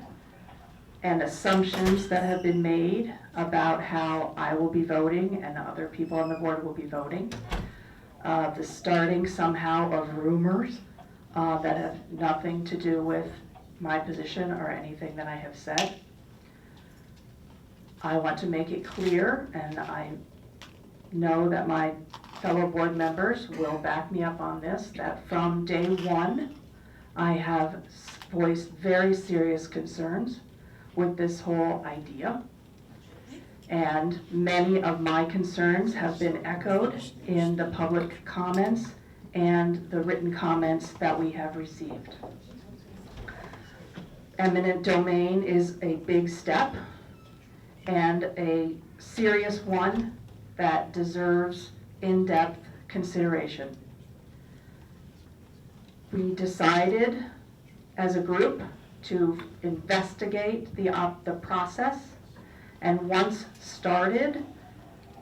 and assumptions that have been made about how I will be voting and other people on the board will be voting, the starting somehow of rumors that have nothing to do with my position or anything that I have said. I want to make it clear, and I know that my fellow board members will back me up on this, that from day one, I have voiced very serious concerns with this whole idea. And many of my concerns have been echoed in the public comments and the written comments that we have received. Eminent domain is a big step and a serious one that deserves in-depth consideration. We decided as a group to investigate the process, and once started,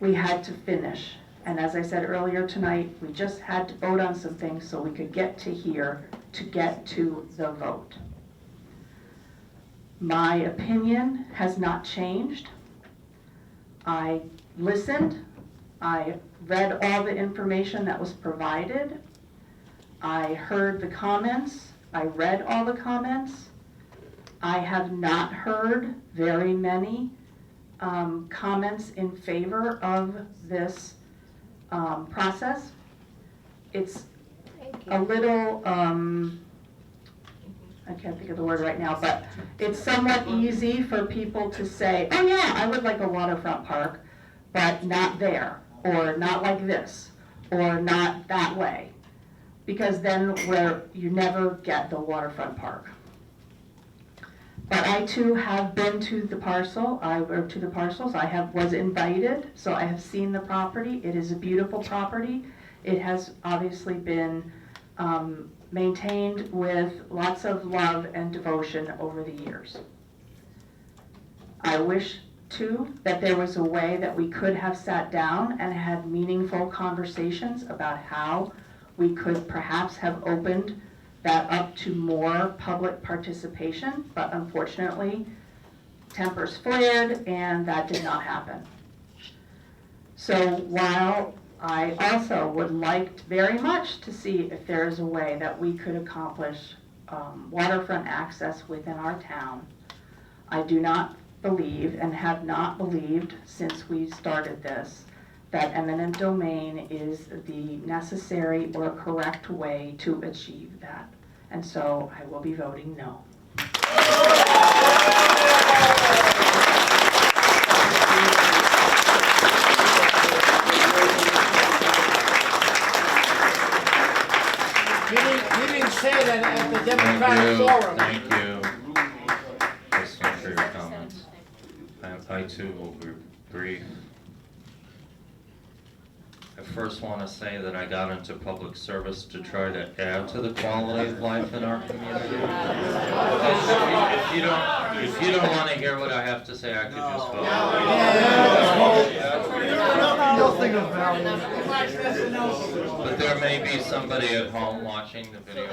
we had to finish. And as I said earlier tonight, we just had to vote on some things so we could get to here to get to the vote. My opinion has not changed. I listened. I read all the information that was provided. I heard the comments. I read all the comments. I have not heard very many comments in favor of this process. It's a little, I can't think of the word right now, but it's somewhat easy for people to say, oh yeah, I would like a waterfront park, but not there, or not like this, or not that way, because then you never get the waterfront park. But I too have been to the parcels. I was invited, so I have seen the property. It is a beautiful property. It has obviously been maintained with lots of love and devotion over the years. I wish too that there was a way that we could have sat down and had meaningful conversations about how we could perhaps have opened that up to more public participation, but unfortunately, tempers flared and that did not happen. So while I also would like very much to see if there is a way that we could accomplish waterfront access within our town, I do not believe and have not believed since we started this that eminent domain is the necessary or correct way to achieve that. And so I will be voting no. You didn't say that at the Democratic Forum. Thank you. Just for your comments. I too will be brief. I first want to say that I got into public service to try to add to the quality of life in our community. If you don't want to hear what I have to say, I could just vote. Nothing of value. But there may be somebody at home watching the video.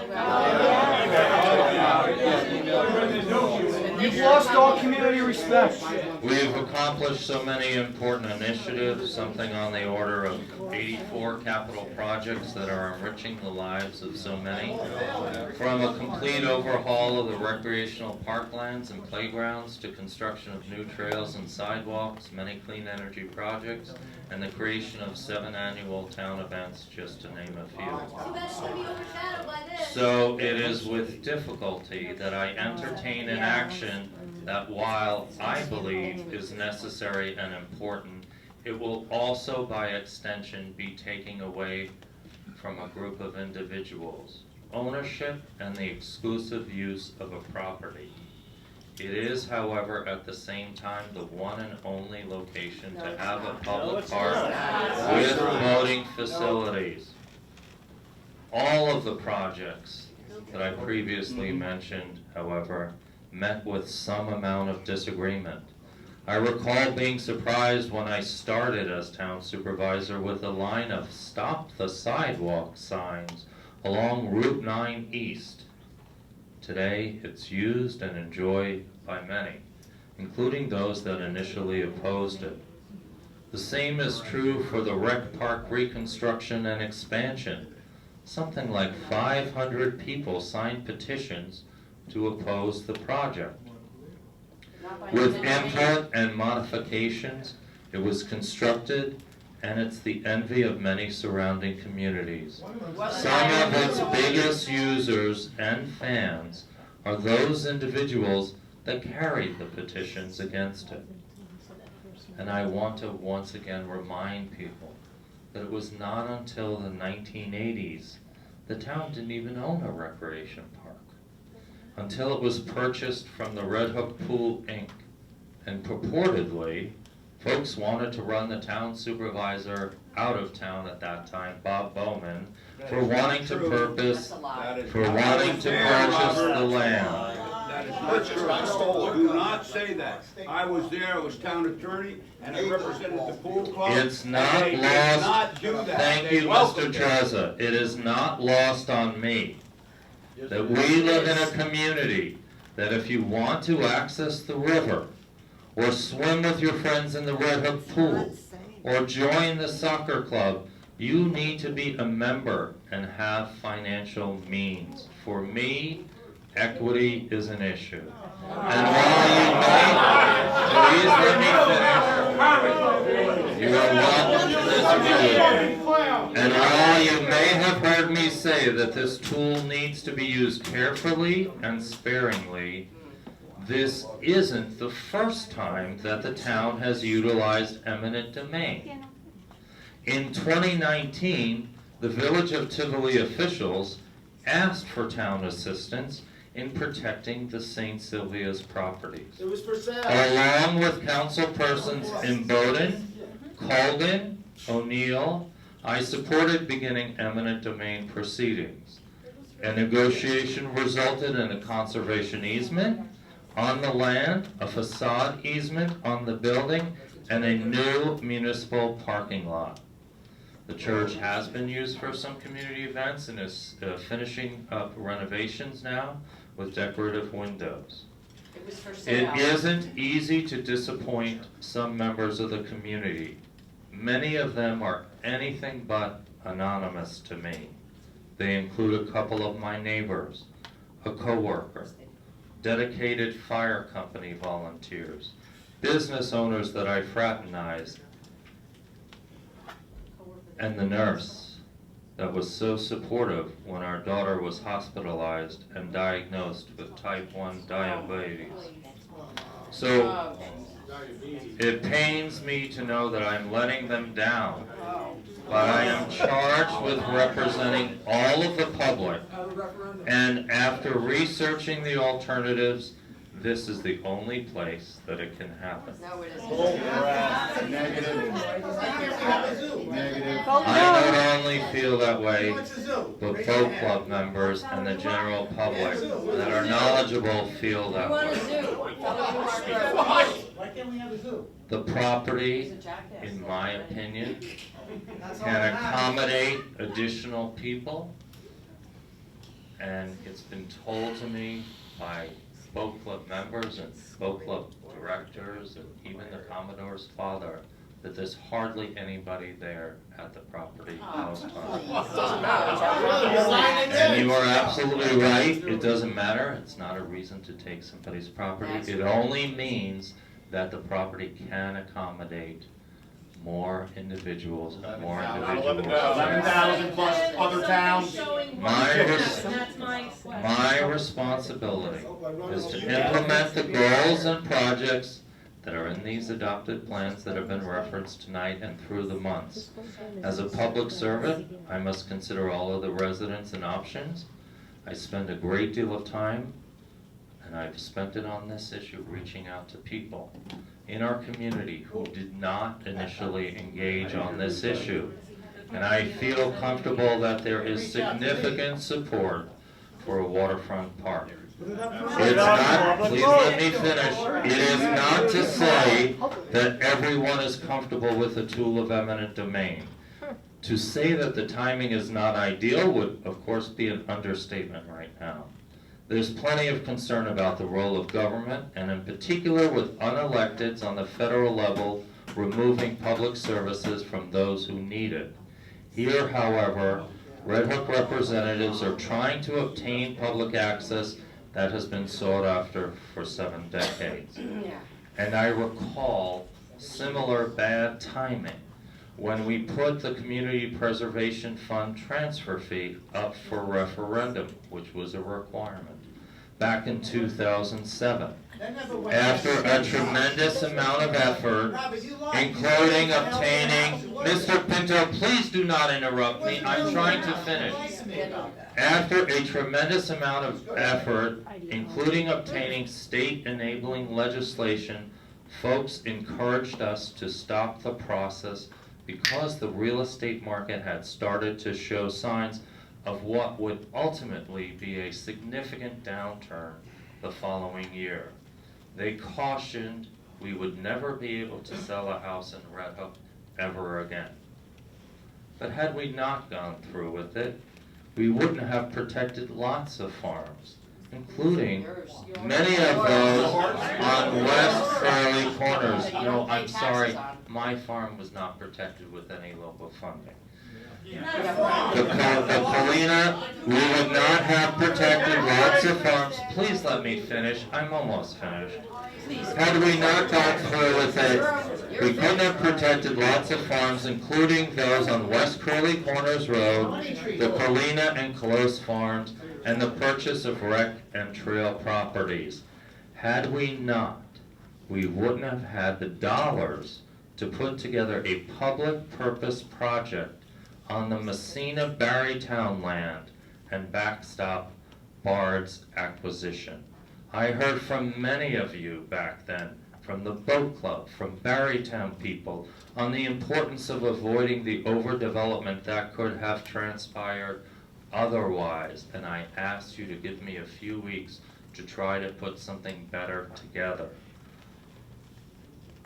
You've lost all community respect. We've accomplished so many important initiatives, something on the order of 84 capital projects that are enriching the lives of so many. From a complete overhaul of the recreational parklands and playgrounds to construction of new trails and sidewalks, many clean energy projects, and the creation of 7 annual town events, just to name a few. So it is with difficulty that I entertain an action that, while I believe is necessary and important, it will also by extension be taking away from a group of individuals ownership and the exclusive use of a property. It is, however, at the same time the one and only location to have a public park with voting facilities. All of the projects that I previously mentioned, however, met with some amount of disagreement. I recall being surprised when I started as town supervisor with a line of "Stop the Sidewalk" signs along Route 9 East. Today, it's used and enjoyed by many, including those that initially opposed it. The same is true for the rec park reconstruction and expansion. Something like 500 people signed petitions to oppose the project. With input and modifications, it was constructed, and it's the envy of many surrounding communities. Some of its biggest users and fans are those individuals that carried the petitions against it. And I want to once again remind people that it was not until the 1980s the town didn't even own a recreation park, until it was purchased from the Red Hook Pool, Inc. And purportedly, folks wanted to run the town supervisor out of town at that time, Bob Bowman, for wanting to purchase the land. That is not true. Do not say that. I was there, I was town attorney, and I represented the pool club. It's not They did lost. not do that. Thank They you, Mr. welcomed it. Trezza. It is not lost on me that we live in a community that if you want to access the river, or swim with your friends in the Red Hook Pool, or join the soccer club, you need to be a member and have financial means. For me, equity is an issue. And while you may, please let me finish. You are welcome to disagree. And while you may have heard me say that this tool needs to be used carefully and sparingly, this isn't the first time that the town has utilized eminent domain. In 2019, the Village of Tivoli officials asked for town assistance in protecting the St. Sylvia's properties. It was for sale. Along with council persons in Bowden, Colgan, O'Neill, I supported beginning eminent domain proceedings. A negotiation resulted in a conservation easement on the land, a facade easement on the building, and a new municipal parking lot. The church has been used for some community events and is finishing up renovations now with decorative windows. It was for sale. It isn't easy to disappoint some members of the community. Many of them are anything but anonymous to me. They include a couple of my neighbors, a coworker, dedicated fire company volunteers, business owners that I fraternized, and the nurse that was so supportive when our daughter was hospitalized and diagnosed with type 1 diabetes. So it pains me to know that I'm letting them down, but I am charged with representing all of the public, and after researching the alternatives, this is the only place that it can happen. No, it isn't. I not only feel that way, but boat club members and the general public that are knowledgeable feel that way. Why can't we have a zoo? The property, in my opinion, can accommodate additional people, and it's been told to me by boat club members and boat club directors and even the Commodore's father that there's hardly anybody there at the property house hunt. And you are absolutely right, it doesn't matter, it's not a reason to take somebody's property. It only means that the property can accommodate more individuals and more individuals. 11,000 plus other towns. My responsibility is to implement the goals and projects that are in these adopted plans that have been referenced tonight and through the months. As a public servant, I must consider all of the residents and options. I spend a great deal of time, and I've spent it on this issue, reaching out to people in our community who did not initially engage on this issue. And I feel comfortable that there is significant support for a waterfront park. It's not, please let me finish, it is not to say that everyone is comfortable with the tool of eminent domain. To say that the timing is not ideal would, of course, be an understatement right now. There's plenty of concern about the role of government, and in particular with unelecteds on the federal level removing public services from those who need it. Here, however, Red Hook representatives are trying to obtain public access that has been sought after for 7 decades. And I recall similar bad timing when we put the Community Preservation Fund transfer fee up for referendum, which was a requirement, back in 2007. After a tremendous amount of effort, including obtaining, Mr. Pinto, please do not interrupt me, I'm trying to finish. After a tremendous amount of effort, including obtaining state enabling legislation, folks encouraged us to stop the process because the real estate market had started to show signs of what would ultimately be a significant downturn the following year. They cautioned we would never be able to sell a house in Red Hook ever again. But had we not gone through with it, we wouldn't have protected lots of farms, including many of those on West Fairley Corners. No, I'm sorry, my farm was not protected with any local funding. The Polina, we would not have protected lots of farms. Please let me finish, I'm almost finished. Had we not gone through with it, we couldn't have protected lots of farms, including those on West Curly Corners Road, the Polina and Close farms, and the purchase of rec and trail properties. Had we not, we wouldn't have had the dollars to put together a public purpose project on the Messina Barrytown land and backstop Bard's acquisition. I heard from many of you back then, from the boat club, from Barrytown people, on the importance of avoiding the overdevelopment that could have transpired otherwise, and I asked you to give me a few weeks to try to put something better together.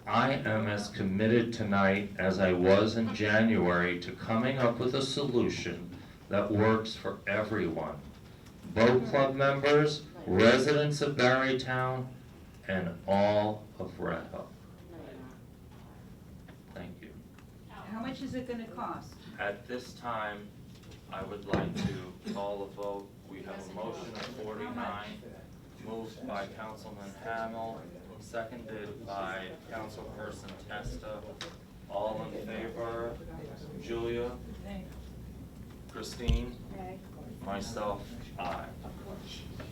I am as committed tonight as I was in January to coming up with a solution that works for everyone. Boat club members, residents of Barrytown, and all of Red Hook. Thank you. How much is it gonna cost? At this time, I would like to call a vote. We have a motion of 49, moved by Councilman Hamel, seconded by Councilperson Testa. All in favor? Julia? Christine? Myself? Aye.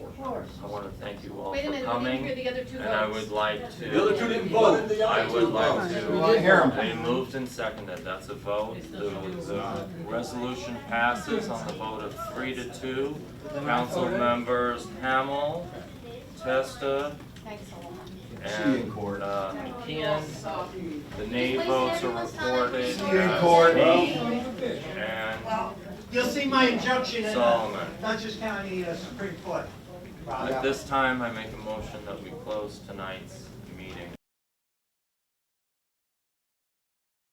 I want to thank you all Wait a for minute, we coming, didn't hear the other two and I votes. would like to. The other two didn't vote. I would like to. We didn't hear 'em. They moved and seconded. That's a vote. The resolution passes on the vote of 3-2. Council members Hamel, Testa, and McKeon. The nay votes are recorded. See you in court. And You'll see my injunction in the Solomon. Dutchess County Supreme Court. At this time, I make a motion that we close tonight's